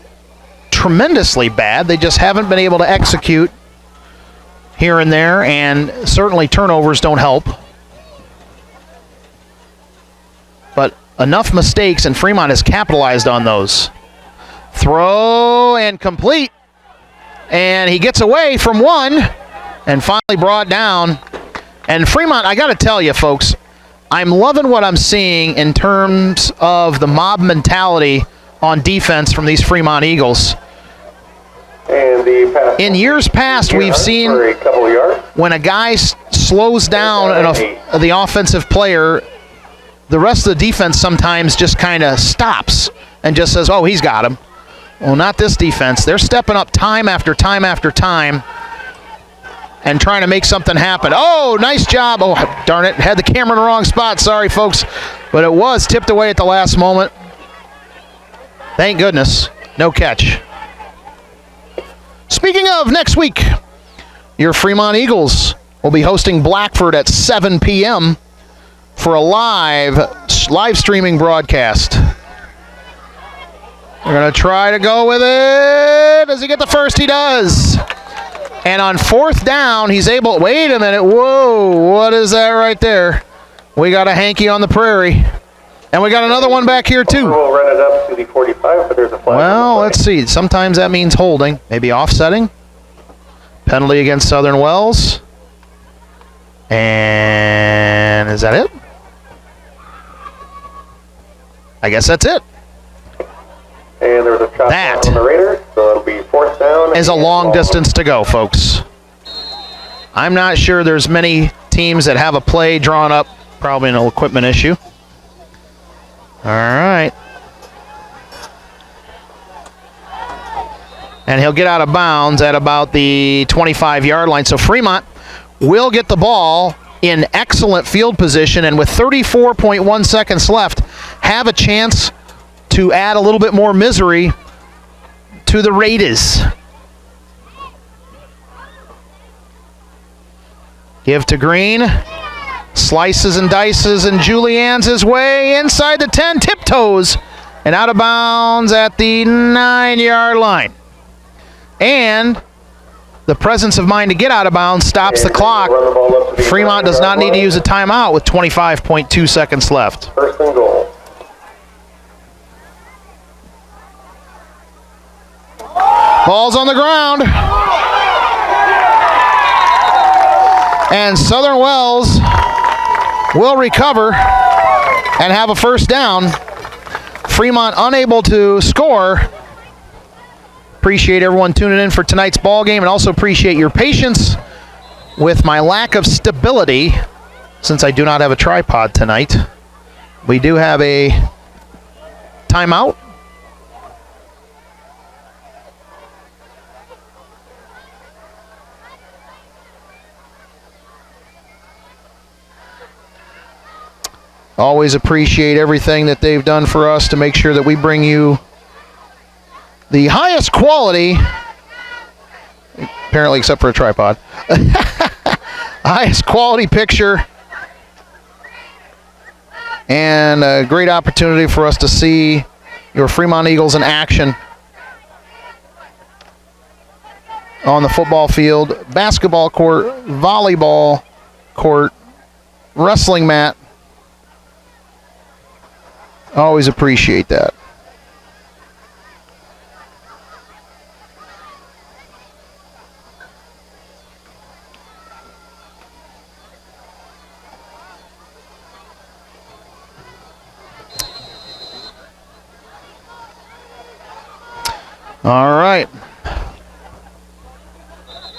tremendously bad. They just haven't been able to execute here and there, and certainly turnovers don't help. But enough mistakes, and Fremont has capitalized on those. Throw and complete. And he gets away from one and finally brought down. And Fremont, I got to tell you, folks, I'm loving what I'm seeing in terms of the mob mentality on defense from these Fremont Eagles. And the pass in years past, we've seen when a guy slows down the offensive player, the rest of the defense sometimes just kind of stops and just says, oh, he's got him. Well, not this defense. They're stepping up time after time after time and trying to make something happen. Oh, nice job. Oh, darn it. Had the camera in the wrong spot. Sorry, folks. But it was tipped away at the last moment. Thank goodness. No catch. Speaking of next week, your Fremont Eagles will be hosting Blackford at 7 p.m. for a live streaming broadcast. We're going to try to go with it. Does he get the first? He does. And on fourth down, he's able... Wait a minute. Whoa. What is that right there? We got a hanky on the prairie. And we got another one back here, too. We'll run it up to the 45, but there's a flag. Well, let's see. Sometimes that means holding. Maybe offsetting. Penalty against Southern Wells. And is that it? I guess that's it. And there was a chop that on the Raiders, so it'll be fourth down. Is a long distance to go, folks. I'm not sure there's many teams that have a play drawn up. Probably an equipment issue. All right. And he'll get out of bounds at about the 25-yard line. So Fremont will get the ball in excellent field position, and with 34.1 seconds left, have a chance to add a little bit more misery to the Raiders. Give to Green. Slices and dices, and Julianne's his way inside the 10, tiptoes, and out of bounds at the 9-yard line. And the presence of mind to get out of bounds stops the clock. Fremont does not need to use a timeout with 25.2 seconds left. First and goal. Ball's on the ground. And Southern Wells will recover and have a first down. Fremont unable to score. Appreciate everyone tuning in for tonight's ball game, and also appreciate your patience with my lack of stability since I do not have a tripod tonight. We do have a timeout. Always appreciate everything that they've done for us to make sure that we bring you the highest quality, apparently except for a tripod, highest quality picture, and a great opportunity for us to see your Fremont Eagles in action on the football field, basketball court, volleyball court, wrestling mat. Always appreciate that. All right.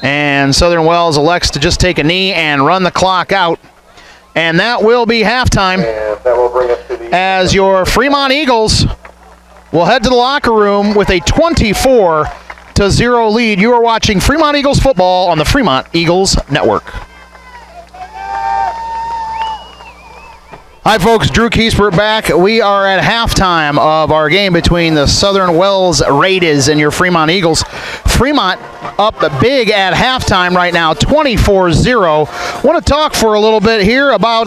And Southern Wells elects to just take a knee and run the clock out. And that will be halftime. And that will bring us to the as your Fremont Eagles will head to the locker room with a 24-0 lead. You are watching Fremont Eagles football on the Fremont Eagles Network. Hi, folks. Drew Kiesbert back. We are at halftime of our game between the Southern Wells Raiders and your Fremont Eagles. Fremont up big at halftime right now, 24-0. Want to talk for a little bit here about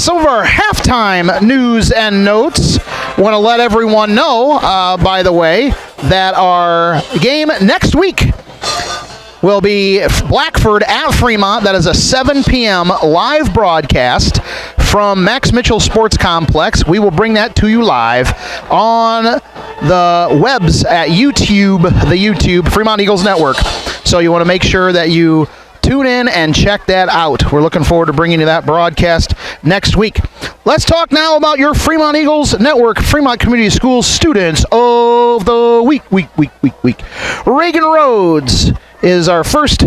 some of our halftime news and notes. Want to let everyone know, by the way, that our game next week will be Blackford at Fremont. That is a 7 p.m. live broadcast from Max Mitchell Sports Complex. We will bring that to you live on the webs at YouTube, the YouTube Fremont Eagles Network. So you want to make sure that you tune in and check that out. We're looking forward to bringing you that broadcast next week. Let's talk now about your Fremont Eagles Network, Fremont Community Schools Students of the Week. Reagan Rhodes is our first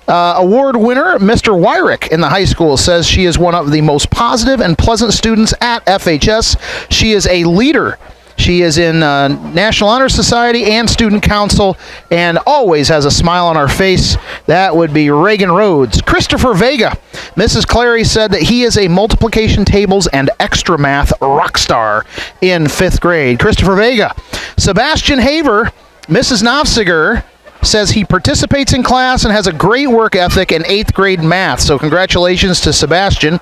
award winner. Mr. Wyrick in the high school says she is one of the most positive and pleasant students at FHS. She is a leader. She is in National Honor Society and Student Council and always has a smile on her face. That would be Reagan Rhodes. Christopher Vega. Mrs. Clary said that he is a multiplication tables and extra math rock star in 5th grade. Christopher Vega. Sebastian Haver. Mrs. Nofsiger says he participates in class and has a great work ethic in 8th grade math. So congratulations to Sebastian.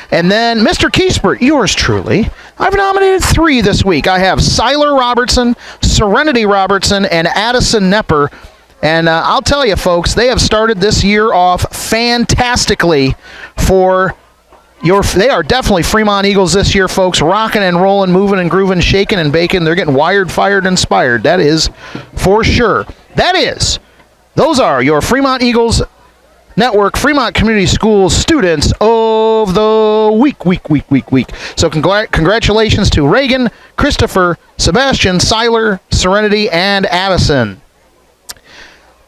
And then Mr. Kiesbert, yours truly. I've nominated 3 this week. I have Siler Robertson, Serenity Robertson, and Addison Nepper. And I'll tell you, folks, they have started this year off fantastically for they are definitely Fremont Eagles this year, folks. Rocking and rolling, moving and grooving, shaking and baking. They're getting wired, fired, inspired. That is for sure. Those are your Fremont Eagles Network, Fremont Community Schools Students of the Week. So congratulations to Reagan, Christopher, Sebastian, Siler, Serenity, and Addison.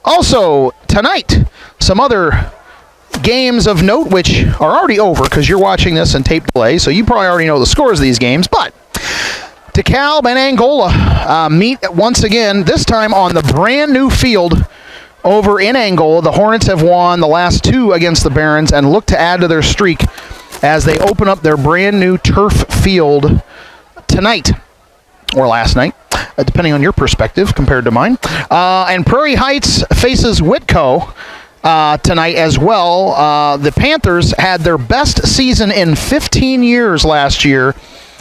Also, tonight, some other games of note, which are already over because you're watching this in tape delay, so you probably already know the scores of these games, but DeKalb and Angola meet once again, this time on the brand new field over in Angola. The Hornets have won the last 2 against the Barons and look to add to their streak as they open up their brand new turf field tonight, or last night, depending on your perspective compared to mine. And Prairie Heights faces Whitco tonight as well. The Panthers had their best season in 15 years last year,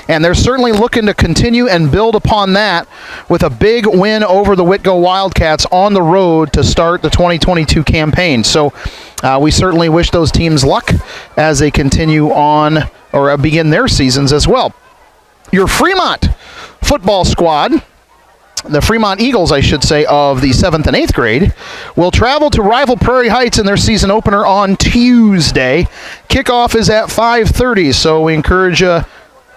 and they're certainly looking to continue and build upon that with a big win over the Whitco Wildcats on the road to start the 2022 campaign. So we certainly wish those teams luck as they continue on or begin their seasons as well. Your Fremont football squad, the Fremont Eagles, I should say, of the 7th and 8th grade, will travel to rival Prairie Heights in their season opener on Tuesday. Kickoff is at 5:30, so we encourage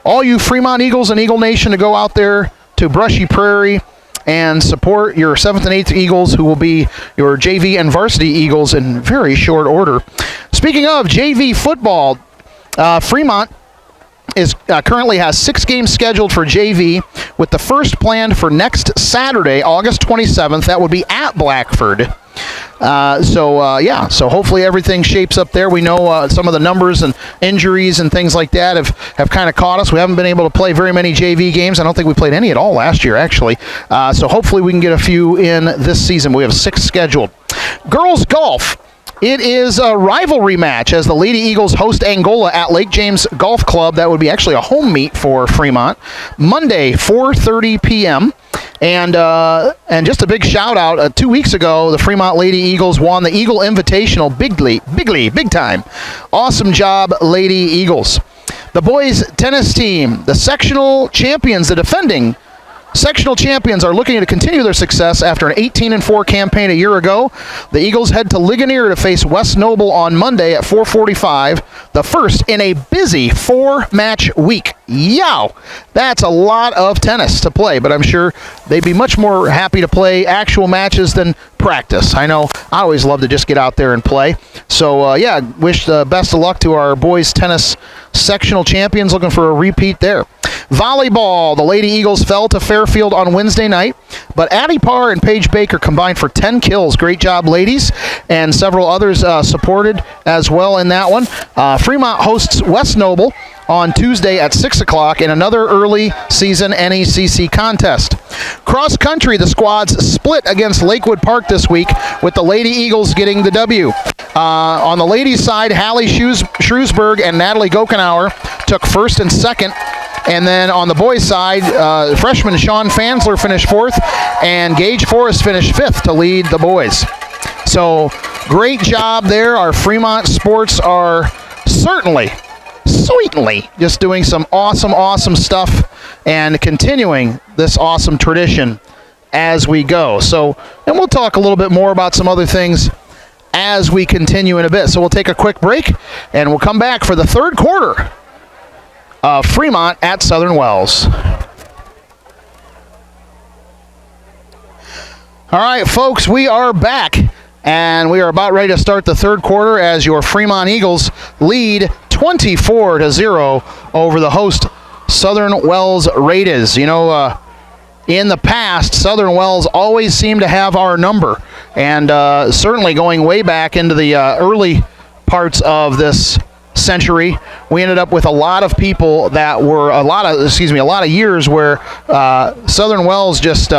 all you Fremont Eagles and Eagle Nation to go out there to Brushy Prairie and support your 7th and 8th Eagles, who will be your JV and varsity Eagles in very short order. Speaking of JV football, Fremont currently has 6 games scheduled for JV, with the first planned for next Saturday, August 27th. That would be at Blackford. So hopefully everything shapes up there. We know some of the numbers and injuries and things like that have kind of caught us. We haven't been able to play very many JV games. I don't think we played any at all last year, actually. So hopefully we can get a few in this season. We have 6 scheduled. Girls golf. It is a rivalry match as the Lady Eagles host Angola at Lake James Golf Club. That would be actually a home meet for Fremont. Monday, 4:30 p.m. And just a big shout out, 2 weeks ago, the Fremont Lady Eagles won the Eagle Invitational big time. Awesome job, Lady Eagles. The boys tennis team, the sectional champions, the defending sectional champions, are looking to continue their success after an 18-4 campaign a year ago. The Eagles head to Ligonier to face West Noble on Monday at 4:45, the first in a busy 4-match week. Yow! That's a lot of tennis to play, but I'm sure they'd be much more happy to play actual matches than practice. I know I always love to just get out there and play. So, wish the best of luck to our boys tennis sectional champions, looking for a repeat there. Volleyball, the Lady Eagles fell to Fairfield on Wednesday night, but Addie Parr and Paige Baker combined for 10 kills. Great job, ladies, and several others supported as well in that one. Fremont hosts West Noble on Tuesday at 6 o'clock in another early season NECC contest. Cross country, the squads split against Lakewood Park this week, with the Lady Eagles getting the W. On the ladies' side, Hallie Shrewsburg and Natalie Gokenauer took first and second. And then on the boys' side, freshman Sean Fansler finished 4th, and Gage Forrest finished 5th to lead the boys. So great job there. Our Fremont sports are certainly just doing some awesome stuff and continuing this awesome tradition as we go. So, and we'll talk a little bit more about some other things as we continue in a bit. So we'll take a quick break, and we'll come back for the third quarter of Fremont at Southern Wells. All right, folks, we are back, and we are about ready to start the third quarter as your Fremont Eagles lead 24-0 over the host Southern Wells Raiders. You know, in the past, Southern Wells always seemed to have our number, and certainly going way back into the early parts of this century, we ended up with a lot of people that were a lot of years where Southern Wells just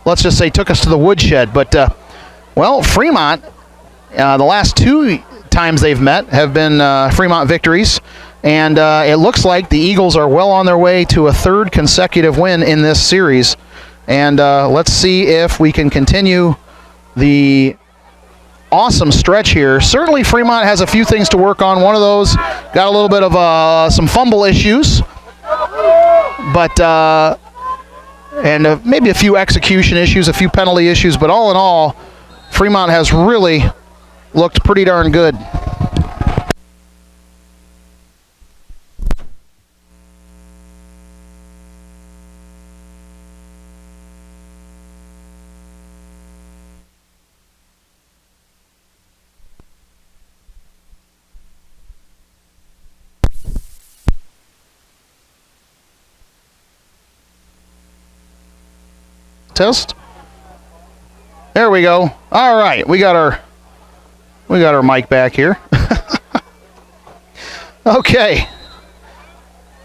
let's just say took us to the woodshed. But Fremont, the last 2 times they've met have been Fremont victories, and it looks like the Eagles are well on their way to a 3rd consecutive win in this series. And let's see if we can continue the awesome stretch here. Certainly Fremont has a few things to work on. One of those got a little bit of some fumble issues, but and maybe a few execution issues, a few penalty issues, but all in all, Fremont has really looked pretty darn good. Test. There we go. All right, we got our mic back here. Okay.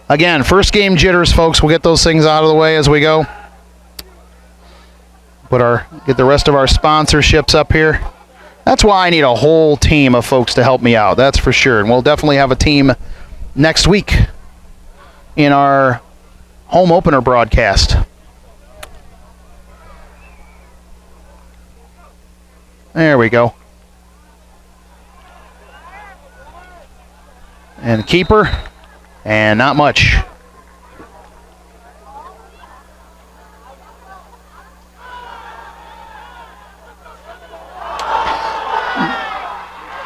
Again, first game jitters, folks. We'll get those things out of the way as we go. Get the rest of our sponsorships up here. That's why I need a whole team of folks to help me out. That's for sure. And we'll definitely have a team next week in our home opener broadcast. There we go. And keeper, and not much.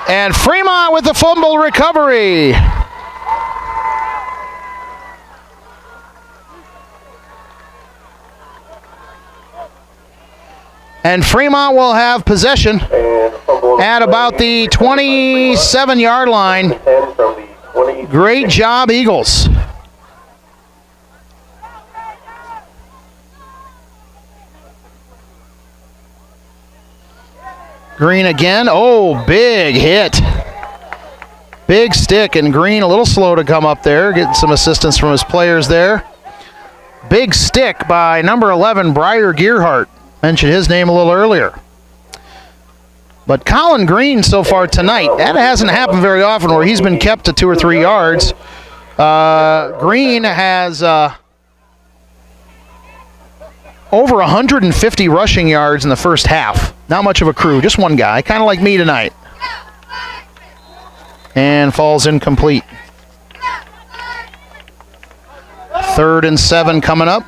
And Fremont with the fumble recovery. And Fremont will have possession at about the 27-yard line. Great job, Eagles. Green again. Oh, big hit. Big stick, and Green a little slow to come up there, getting some assistance from his players there. Big stick by number 11, Briar Gearhart. Mentioned his name a little earlier. But Colin Green so far tonight, that hasn't happened very often where he's been kept to 2 or 3 yards. Green has over 150 rushing yards in the first half. Not much of a crew, just one guy, kind of like me tonight. And falls incomplete. 3rd and 7 coming up.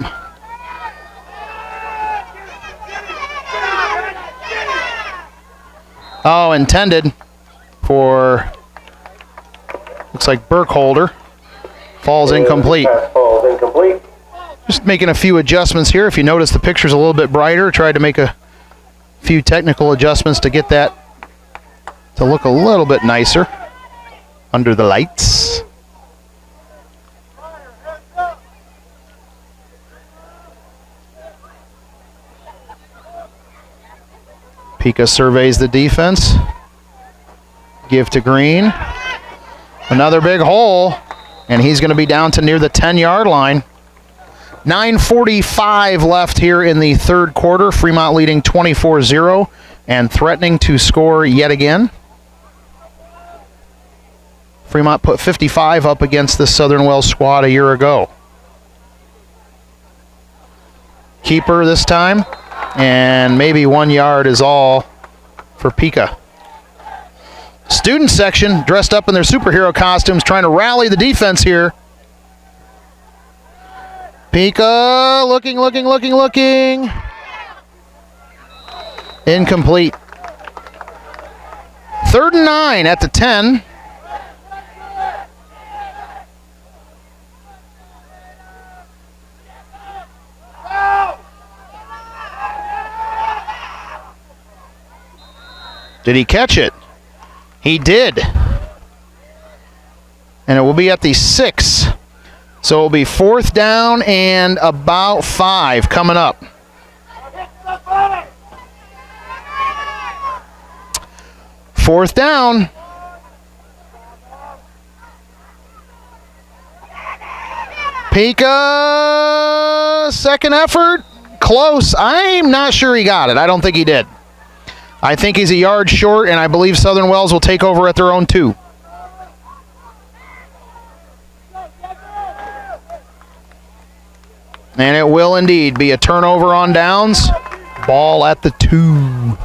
Oh, intended for, looks like Burkholder. Falls incomplete. Falls incomplete. Just making a few adjustments here. If you notice, the picture's a little bit brighter. Tried to make a few technical adjustments to get that to look a little bit nicer under the lights. Pika surveys the defense. Give to Green. Another big hole, and he's going to be down to near the 10-yard line. 9:45 left here in the third quarter. Fremont leading 24-0 and threatening to score yet again. Fremont put 55 up against the Southern Wells squad a year ago. Keeper this time, and maybe 1 yard is all for Pika. Student section dressed up in their superhero costumes trying to rally the defense here. Pika looking. Incomplete. 3rd and 9 at the 10. Did he catch it? He did. And it will be at the 6. So it will be 4th down and about 5 coming up. Fourth down. Pika, second effort. Close. I'm not sure he got it. I don't think he did. I think he's a yard short, and I believe Southern Wells will take over at their own 2. And it will indeed be a turnover on downs. Ball at the 2.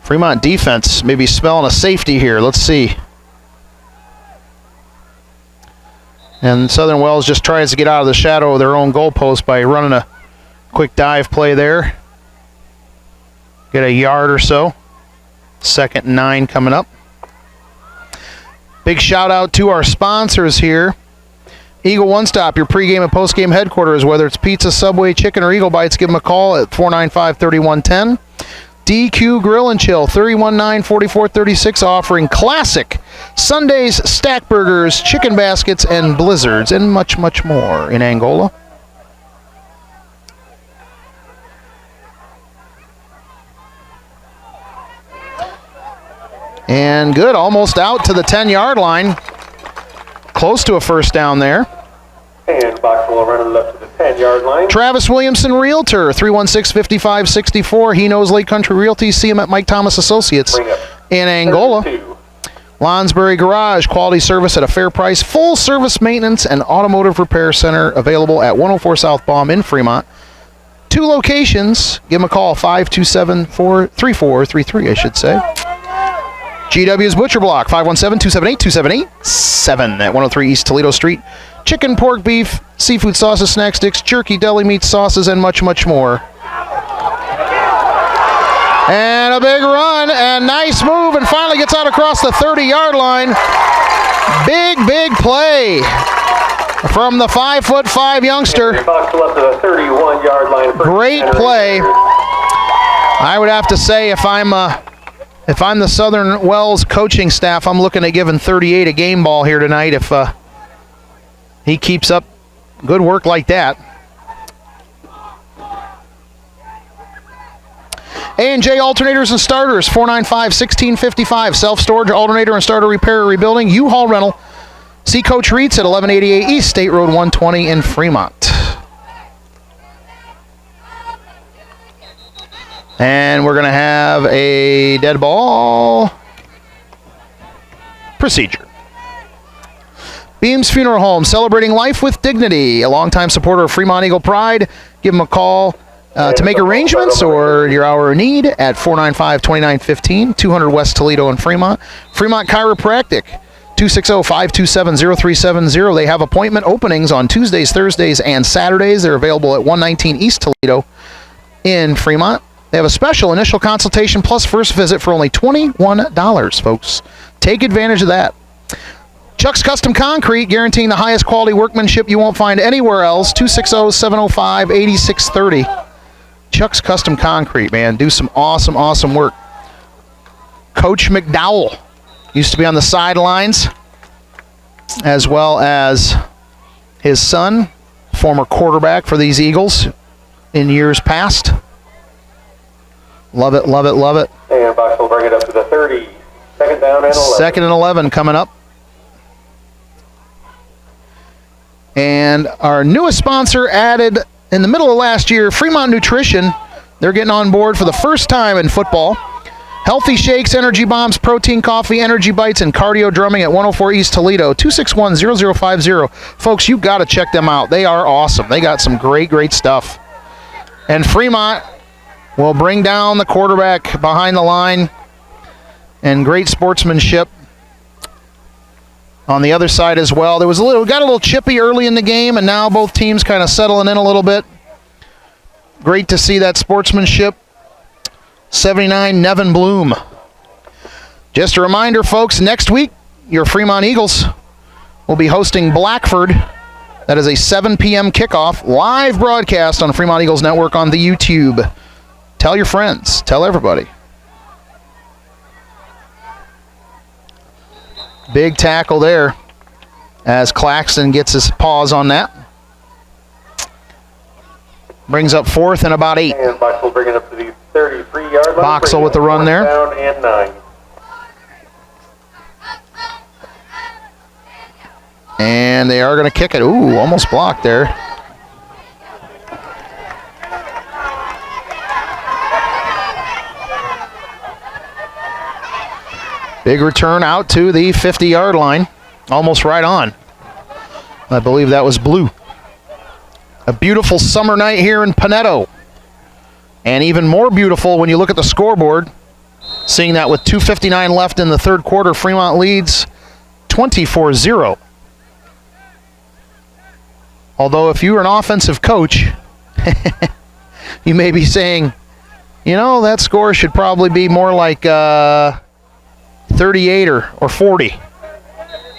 Fremont defense maybe smelling a safety here. Let's see. And Southern Wells just tries to get out of the shadow of their own goalpost by running a quick dive play there. Get a yard or so. 2nd and 9 coming up. Big shout out to our sponsors here. Eagle One Stop, your pregame and postgame headquarters. Whether it's pizza, Subway, chicken, or Eagle Bites, give them a call at 495-3110. DQ Grill and Chill, 319-4436, offering classic Sundays, stack burgers, chicken baskets, and blizzards, and much, much more in Angola. And good, almost out to the 10-yard line. Close to a first down there. And box will run left to the 10-yard line. Travis Williamson, Realtor, 316-5564. He knows Lake Country Realty. See him at Mike Thomas Associates in Angola. Lonsbury Garage, quality service at a fair price. Full service maintenance and automotive repair center available at 104 South Baum in Fremont. 2 locations. Give them a call, 527-3433, I should say. GW's Butcher Block, 517-278-2787 at 103 East Toledo Street. Chicken, pork, beef, seafood sauces, snack sticks, jerky, deli meats, sauces, and much, much more. And a big run, and nice move, and finally gets out across the 30-yard line. Big, big play from the 5'5" youngster. Box left to the 31-yard line. Great play. I would have to say if I'm the Southern Wells coaching staff, I'm looking at giving 38 a game ball here tonight. If he keeps up good work like that. A&J Alternators and Starters, 495-1655. Self-storage, alternator, and starter repair or rebuilding. U-Haul rental. See Coach Reitz at 1188 East State Road 120 in Fremont. And we're going to have a dead ball procedure. Beams Funeral Home, celebrating life with dignity. A longtime supporter of Fremont Eagle Pride. Give them a call to make arrangements or your hour of need at 495-2915, 200 West Toledo in Fremont. Fremont Chiropractic, 260-527-0370. They have appointment openings on Tuesdays, Thursdays, and Saturdays. They're available at 119 East Toledo in Fremont. They have a special initial consultation plus first visit for only $21, folks. Take advantage of that. Chuck's Custom Concrete, guaranteeing the highest quality workmanship you won't find anywhere else. 260-705-8630. Chuck's Custom Concrete, man. Do some awesome, awesome work. Coach McDowell used to be on the sidelines, as well as his son, former quarterback for these Eagles in years past. Love it, love it, love it. And Box will bring it up to the 30. Second down and 11. Second and 11 coming up. And our newest sponsor added in the middle of last year, Fremont Nutrition. They're getting on board for the first time in football. Healthy shakes, energy bombs, protein coffee, energy bites, and cardio drumming at 104 East Toledo, 261-0050. Folks, you got to check them out. They are awesome. They got some great, great stuff. And Fremont will bring down the quarterback behind the line, and great sportsmanship on the other side as well. Got a little chippy early in the game, and now both teams kind of settling in a little bit. Great to see that sportsmanship. 79, Nevin Bloom. Just a reminder, folks, next week, your Fremont Eagles will be hosting Blackford. That is a 7 p.m. kickoff, live broadcast on Fremont Eagles Network on the YouTube. Tell your friends. Tell everybody. Big tackle there as Claxton gets his paws on that. Brings up fourth and about 8. And Box will bring it up to the 33-yard line. Boxell with the run there. Down and 9. And they are going to kick it. Ooh, almost blocked there. Big return out to the 50-yard line. Almost right on. I believe that was Blue. A beautiful summer night here in Poneto. And even more beautiful when you look at the scoreboard. Seeing that with 2:59 left in the third quarter, Fremont leads 24-0. Although if you were an offensive coach, you may be saying, you know, that score should probably be more like 38 or 40.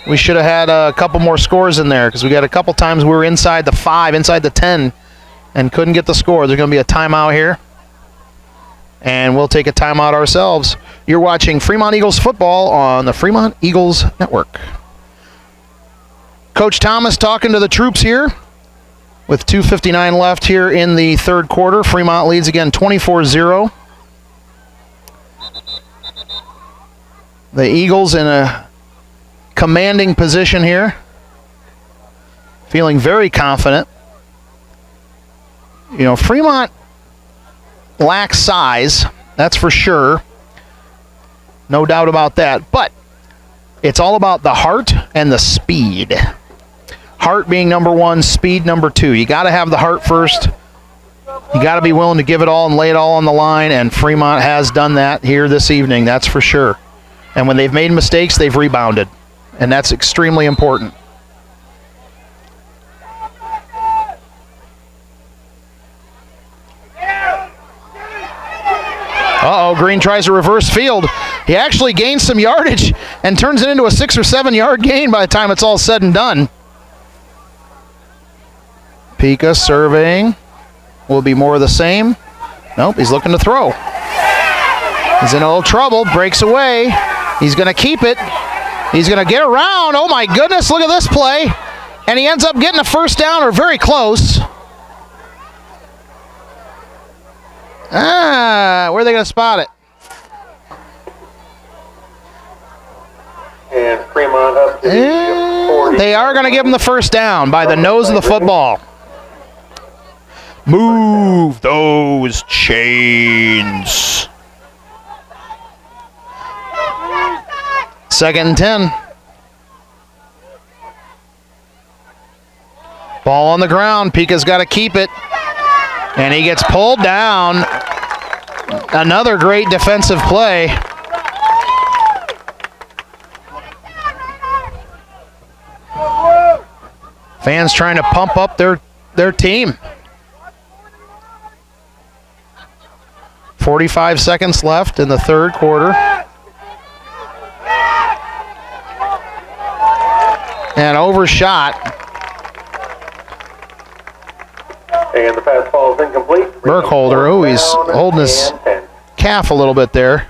We should have had a couple more scores in there because we got a couple times we were inside the 5, inside the 10, and couldn't get the score. There's going to be a timeout here, and we'll take a timeout ourselves. You're watching Fremont Eagles football on the Fremont Eagles Network. Coach Thomas talking to the troops here with 2:59 left here in the third quarter. Fremont leads again 24-0. The Eagles in a commanding position here. Feeling very confident. You know, Fremont lacks size, that's for sure. No doubt about that. But it's all about the heart and the speed. Heart being number 1, speed number 2. You got to have the heart first. You got to be willing to give it all and lay it all on the line, and Fremont has done that here this evening, that's for sure. And when they've made mistakes, they've rebounded. And that's extremely important. Uh-oh, Green tries a reverse field. He actually gains some yardage and turns it into a 6 or 7 yard gain by the time it's all said and done. Pika surveying. Will be more of the same. Nope, he's looking to throw. He's in a little trouble, breaks away. He's going to keep it. He's going to get around. Oh, my goodness, look at this play. And he ends up getting a first down, or very close. Where are they going to spot it? And Fremont up to the 40. They are going to give him the first down by the nose of the football. Move those chains. 2nd and 10. Ball on the ground. Pika's got to keep it. And he gets pulled down. Another great defensive play. Fans trying to pump up their team. 45 seconds left in the third quarter. And overshot. And the pass ball is incomplete. Burkholder, he's holding his calf a little bit there.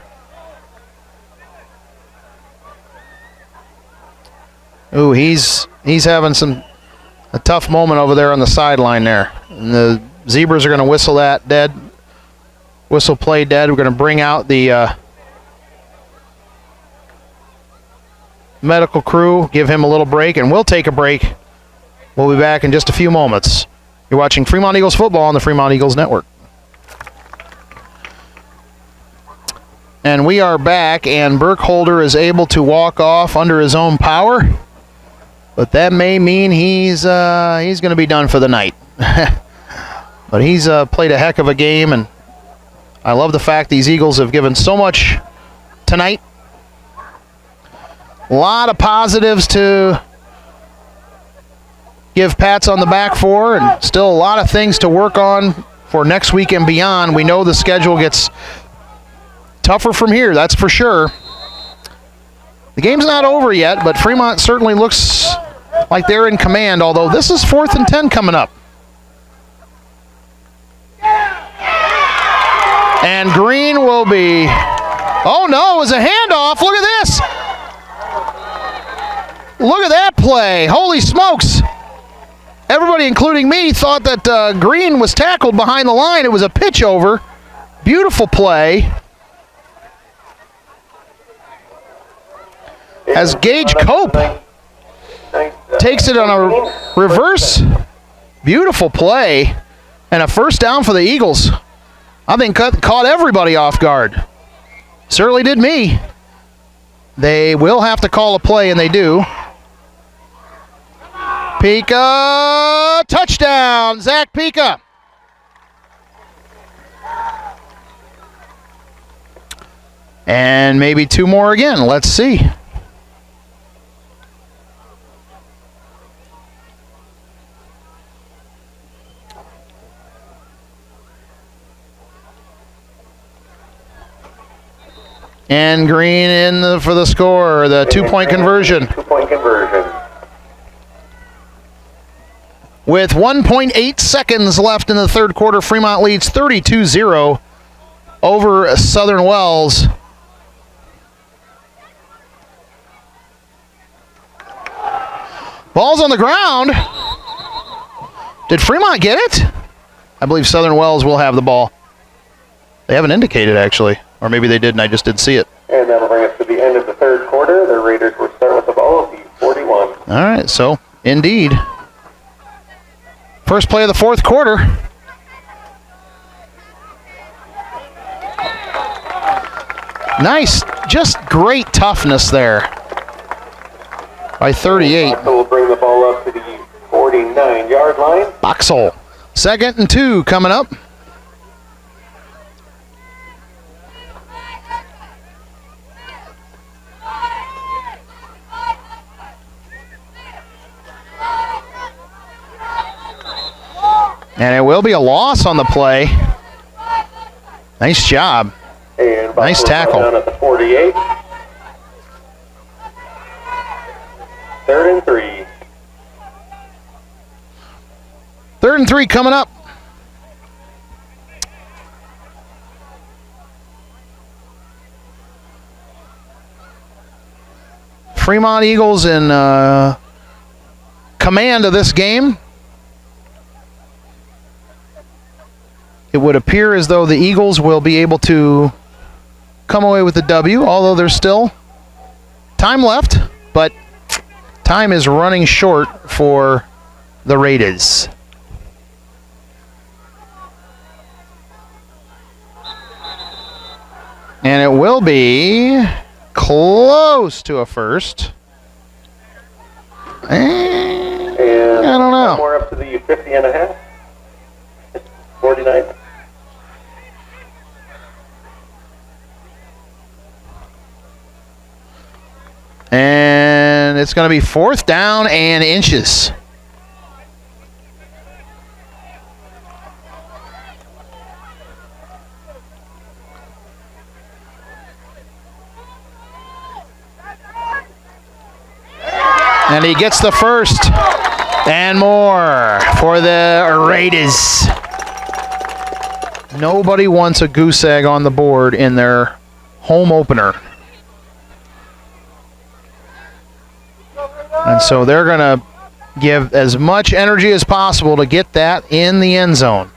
He's having a tough moment over there on the sideline there. And the Zebras are going to whistle that dead. Whistle play dead. We're going to bring out the medical crew, give him a little break, and we'll take a break. We'll be back in just a few moments. You're watching Fremont Eagles football on the Fremont Eagles Network. And we are back, and Burkholder is able to walk off under his own power. But that may mean he's going to be done for the night. But he's played a heck of a game, and I love the fact these Eagles have given so much tonight. A lot of positives to give pats on the back for, and still a lot of things to work on for next week and beyond. We know the schedule gets tougher from here, that's for sure. The game's not over yet, but Fremont certainly looks like they're in command, although this is 4th and 10 coming up. And Green will be... Oh, no, it was a handoff. Look at this. Look at that play. Holy smokes. Everybody, including me, thought that Green was tackled behind the line. It was a pitch over. Beautiful play. As Gage Cope takes it on a reverse. Beautiful play. And a first down for the Eagles. I think caught everybody off guard. Certainly did me. They will have to call a play, and they do. Pika, touchdown, Zach Pika. And maybe two more again. Let's see. And Green in for the score, the two-point conversion. Two-point conversion. With 1.8 seconds left in the third quarter, Fremont leads 32-0 over Southern Wells. Ball's on the ground. Did Fremont get it? I believe Southern Wells will have the ball. They haven't indicated, actually. Or maybe they did and I just didn't see it. And that'll bring us to the end of the third quarter. The Raiders will start with the ball at the 41. All right, so indeed. First play of the fourth quarter. Nice, just great toughness there by 38. So we'll bring the ball up to the 49-yard line. Boxall. 2nd and 2 coming up. And it will be a loss on the play. Nice job. And nice tackle. Down at the 48. 3rd and 3. 3rd and 3 coming up. Fremont Eagles in command of this game. It would appear as though the Eagles will be able to come away with the W, although there's still time left, but time is running short for the Raiders. And it will be close to a first. And I don't know. More up to the 50 and a half. 49. And it's going to be 4th down and inches. And he gets the first and more for the Raiders. Nobody wants a goose egg on the board in their home opener. And so they're going to give as much energy as possible to get that in the end zone.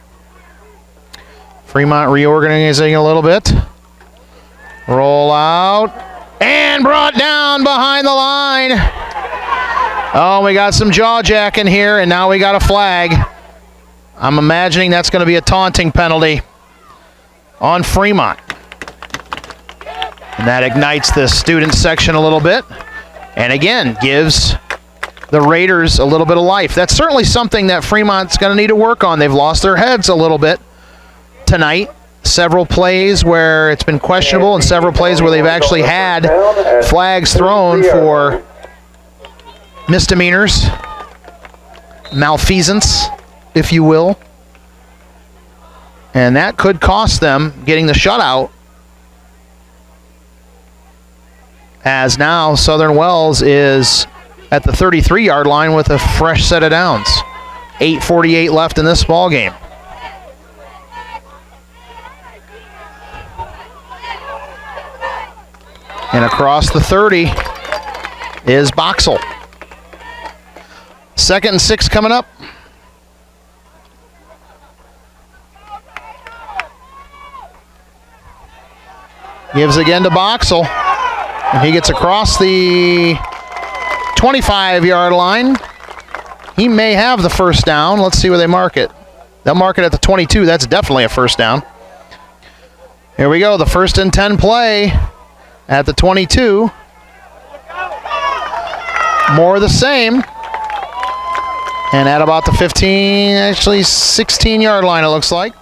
Fremont reorganizing a little bit. Roll out. And brought down behind the line. Oh, we got some jaw jacking here, and now we got a flag. I'm imagining that's going to be a taunting penalty on Fremont. And that ignites the student section a little bit. And again, gives the Raiders a little bit of life. That's certainly something that Fremont's going to need to work on. They've lost their heads a little bit tonight. Several plays where it's been questionable and several plays where they've actually had flags thrown for misdemeanors, malfeasance, if you will. And that could cost them getting the shutout, as now Southern Wells is at the 33-yard line with a fresh set of downs. 8:48 left in this ball game. And across the 30 is Boxell. 2nd and 6 coming up. Gives again to Boxell. And he gets across the 25-yard line. He may have the first down. Let's see where they mark it. They'll mark it at the 22. That's definitely a first down. Here we go. The 1st and 10 play at the 22. More of the same. And at about the 15, actually 16-yard line, it looks like.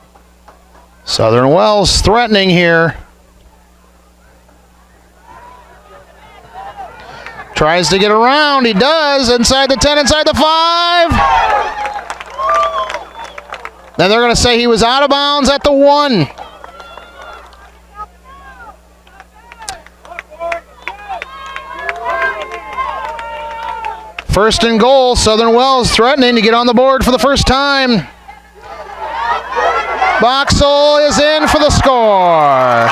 Southern Wells threatening here. Tries to get around. He does. Inside the 10, inside the 5. Then they're going to say he was out of bounds at the 1. First and goal. Southern Wells threatening to get on the board for the first time. Boxell is in for the score.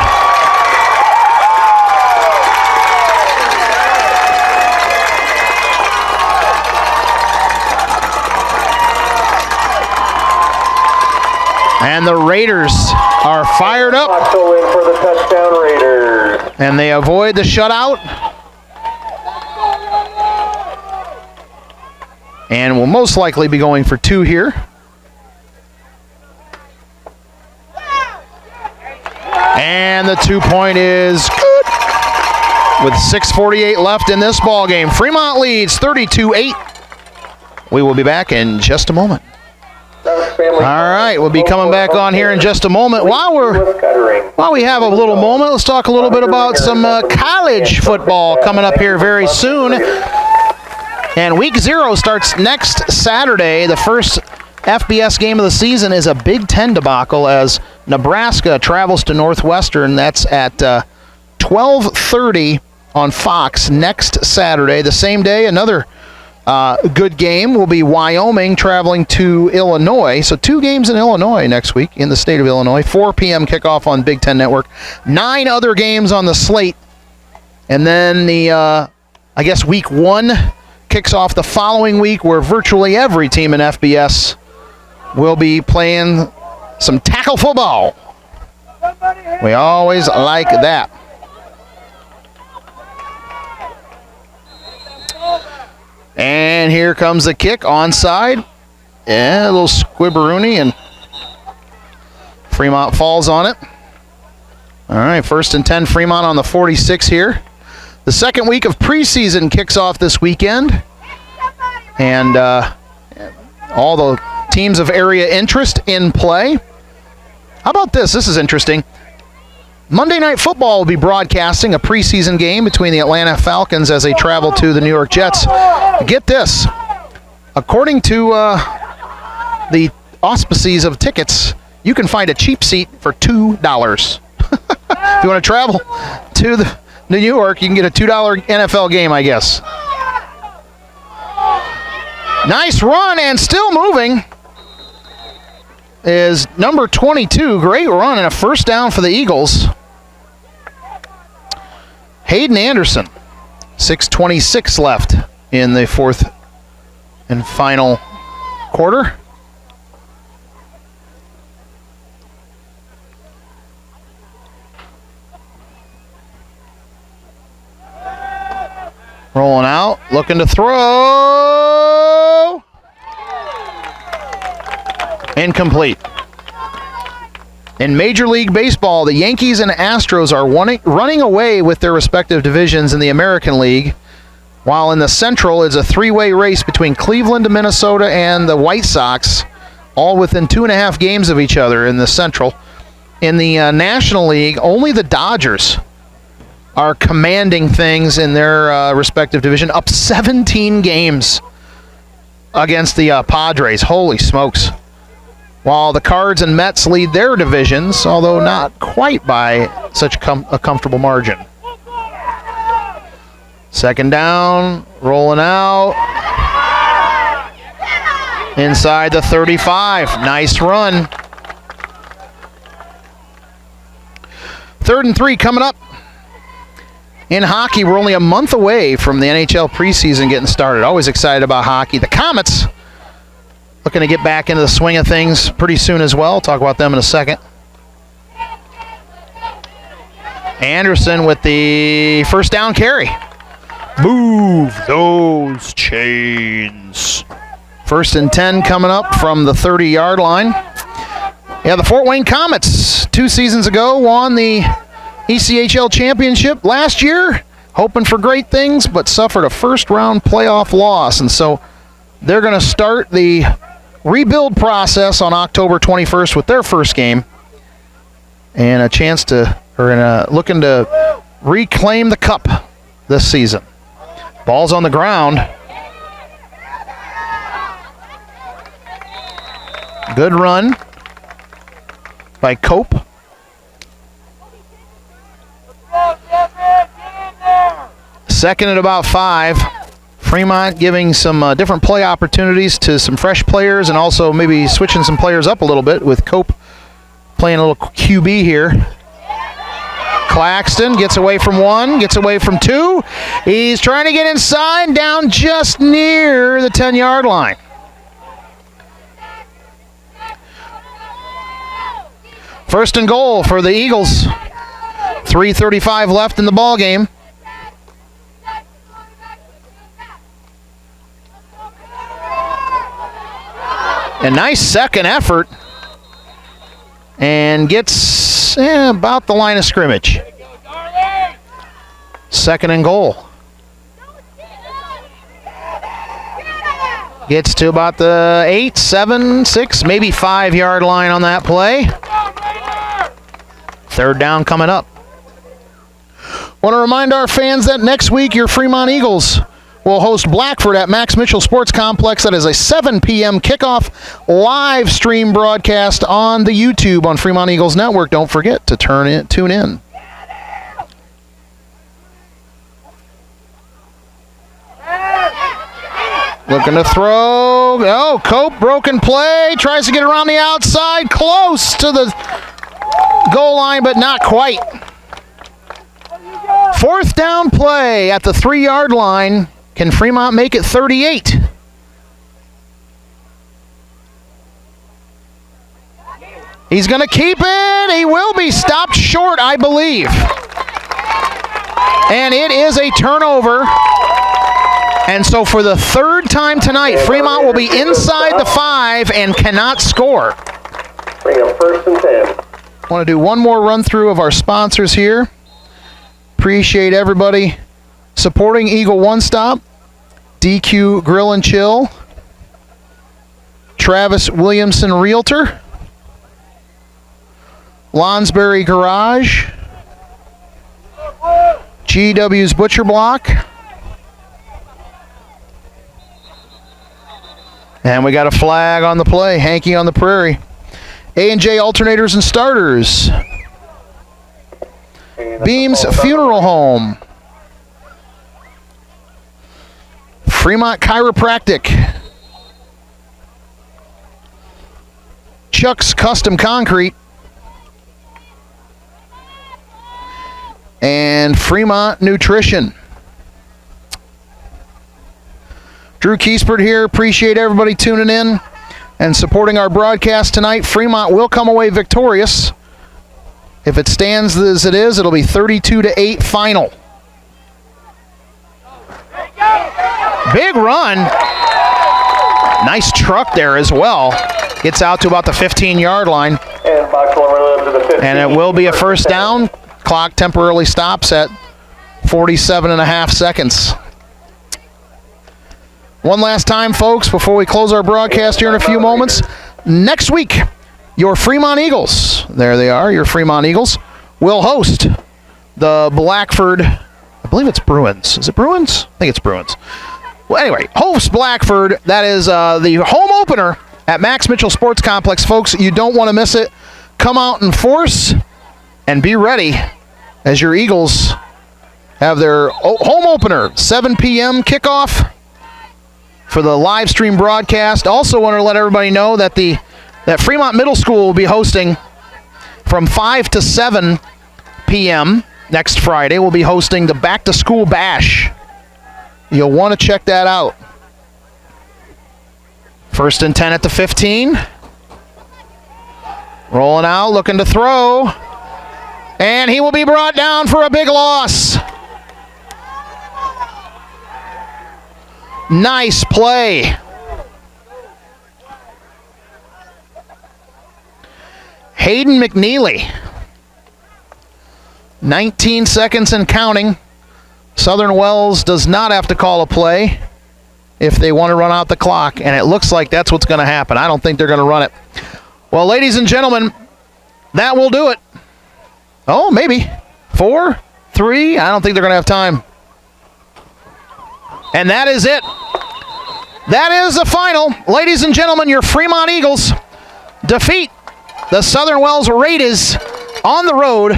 And the Raiders are fired up. Boxell in for the touchdown, Raiders. And they avoid the shutout. And will most likely be going for 2 here. And the 2-point is good. With 6:48 left in this ball game. Fremont leads 32-8. We will be back in just a moment. All right, we'll be coming back on here in just a moment. While we have a little moment, let's talk a little bit about some college football coming up here very soon. And week 0 starts next Saturday. The first FBS game of the season is a Big Ten debacle as Nebraska travels to Northwestern. That's at 12:30 on Fox next Saturday. The same day, another good game will be Wyoming traveling to Illinois. So 2 games in Illinois next week in the state of Illinois. 4 p.m. kickoff on Big Ten Network. 9 other games on the slate. And then the, I guess, week 1 kicks off the following week, where virtually every team in FBS will be playing some tackle football. We always like that. And here comes the kick, onside. Yeah, a little squibberoonie, and Fremont falls on it. All right, 1st and 10, Fremont on the 46 here. The second week of preseason kicks off this weekend. And all the teams of area interest in play. How about this? This is interesting. Monday Night Football will be broadcasting a preseason game between the Atlanta Falcons as they travel to the New York Jets. Get this. According to the auspices of tickets, you can find a cheap seat for $2. If you want to travel to New York, you can get a $2 NFL game, I guess. Nice run, and still moving is number 22. Great run and a first down for the Eagles. Hayden Anderson. 6:26 left in the fourth and final quarter. Rolling out, looking to throw. Incomplete. In Major League Baseball, the Yankees and Astros are running away with their respective divisions in the American League, while in the Central is a three-way race between Cleveland, Minnesota, and the White Sox, all within 2.5 games of each other in the Central. In the National League, only the Dodgers are commanding things in their respective division, up 17 games against the Padres. Holy smokes. While the Cards and Mets lead their divisions, although not quite by such a comfortable margin. Second down, rolling out. Inside the 35. Nice run. 3rd and 3 coming up. In hockey, we're only a month away from the NHL preseason getting started. Always excited about hockey. The Comets looking to get back into the swing of things pretty soon as well. Talk about them in a second. Anderson with the first down carry. Move those chains. 1st and 10 coming up from the 30-yard line. Yeah, the Fort Wayne Comets 2 seasons ago won the ECHL championship last year, hoping for great things, but suffered a first-round playoff loss. And so they're going to start the rebuild process on October 21st with their first game, and a chance to, looking to reclaim the cup this season. Ball's on the ground. Good run by Cope. Second and about 5. Fremont giving some different play opportunities to some fresh players, and also maybe switching some players up a little bit with Cope playing a little QB here. Claxton gets away from 1, gets away from 2. He's trying to get inside, down just near the 10-yard line. First and goal for the Eagles. 3:35 left in the ball game. A nice second effort, and gets about the line of scrimmage. 2nd and goal. Gets to about the 8, 7, 6, maybe 5-yard line on that play. 3rd down coming up. Want to remind our fans that next week your Fremont Eagles will host Blackford at Max Mitchell Sports Complex. That is a 7 p.m. kickoff live stream broadcast on the YouTube on Fremont Eagles Network. Don't forget to tune in. Looking to throw. Oh, Cope, broken play. Tries to get around the outside. Close to the goal line, but not quite. 4th down play at the 3-yard line Can Fremont make it 38? He's going to keep it. He will be stopped short, I believe. And it is a turnover. And so for the third time tonight, Fremont will be inside the 5 and cannot score. Bring up 1st and 10. I want to do one more run through of our sponsors here. Appreciate everybody supporting Eagle One Stop, DQ Grill and Chill, Travis Williamson Realtor, Lonsberry Garage, GW's Butcher Block, and we got a flag on the play, Hanky on the Prairie. A&J Alternators and Starters, Beams Funeral Home, Fremont Chiropractic, Chuck's Custom Concrete, and Fremont Nutrition. Drew Kiespert here. Appreciate everybody tuning in and supporting our broadcast tonight. Fremont will come away victorious. If it stands as it is, it'll be 32-8 final. Big run. Nice truck there as well. Gets out to about the 15-yard line. And box one run to the 15. And it will be a first down. Clock temporarily stops at 47.5 seconds. One last time, folks, before we close our broadcast here in a few moments. Next week, your Fremont Eagles, there they are, your Fremont Eagles, will host the Blackford, I believe it's Bruins. Is it Bruins? I think it's Bruins. Well, anyway, host Blackford. That is the home opener at Max Mitchell Sports Complex. Folks, you don't want to miss it. Come out in force and be ready as your Eagles have their home opener, 7 p.m. kickoff for the live stream broadcast. Also want to let everybody know that that Fremont Middle School will be hosting from 5 to 7 p.m. next Friday. We'll be hosting the Back to School Bash. You'll want to check that out. 1st and 10 at the 15. Rolling out, looking to throw. And he will be brought down for a big loss. Nice play. Hayden McNeely. 19 seconds and counting. Southern Wells does not have to call a play if they want to run out the clock, and it looks like that's what's going to happen. I don't think they're going to run it. Well, ladies and gentlemen, that will do it. Oh, maybe. 4, 3. I don't think they're going to have time. And that is it. That is the final. Ladies and gentlemen, your Fremont Eagles defeat the Southern Wells Raiders on the road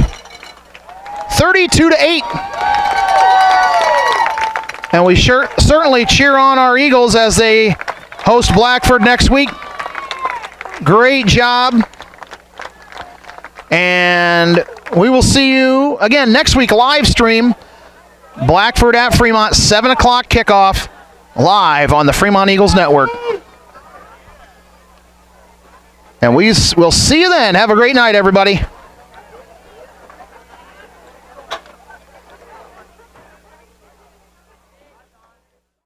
32-8. And we certainly cheer on our Eagles as they host Blackford next week. Great job. And we will see you again next week, live stream. Blackford at Fremont, 7 o'clock kickoff, live on the Fremont Eagles Network. And we will see you then. Have a great night, everybody.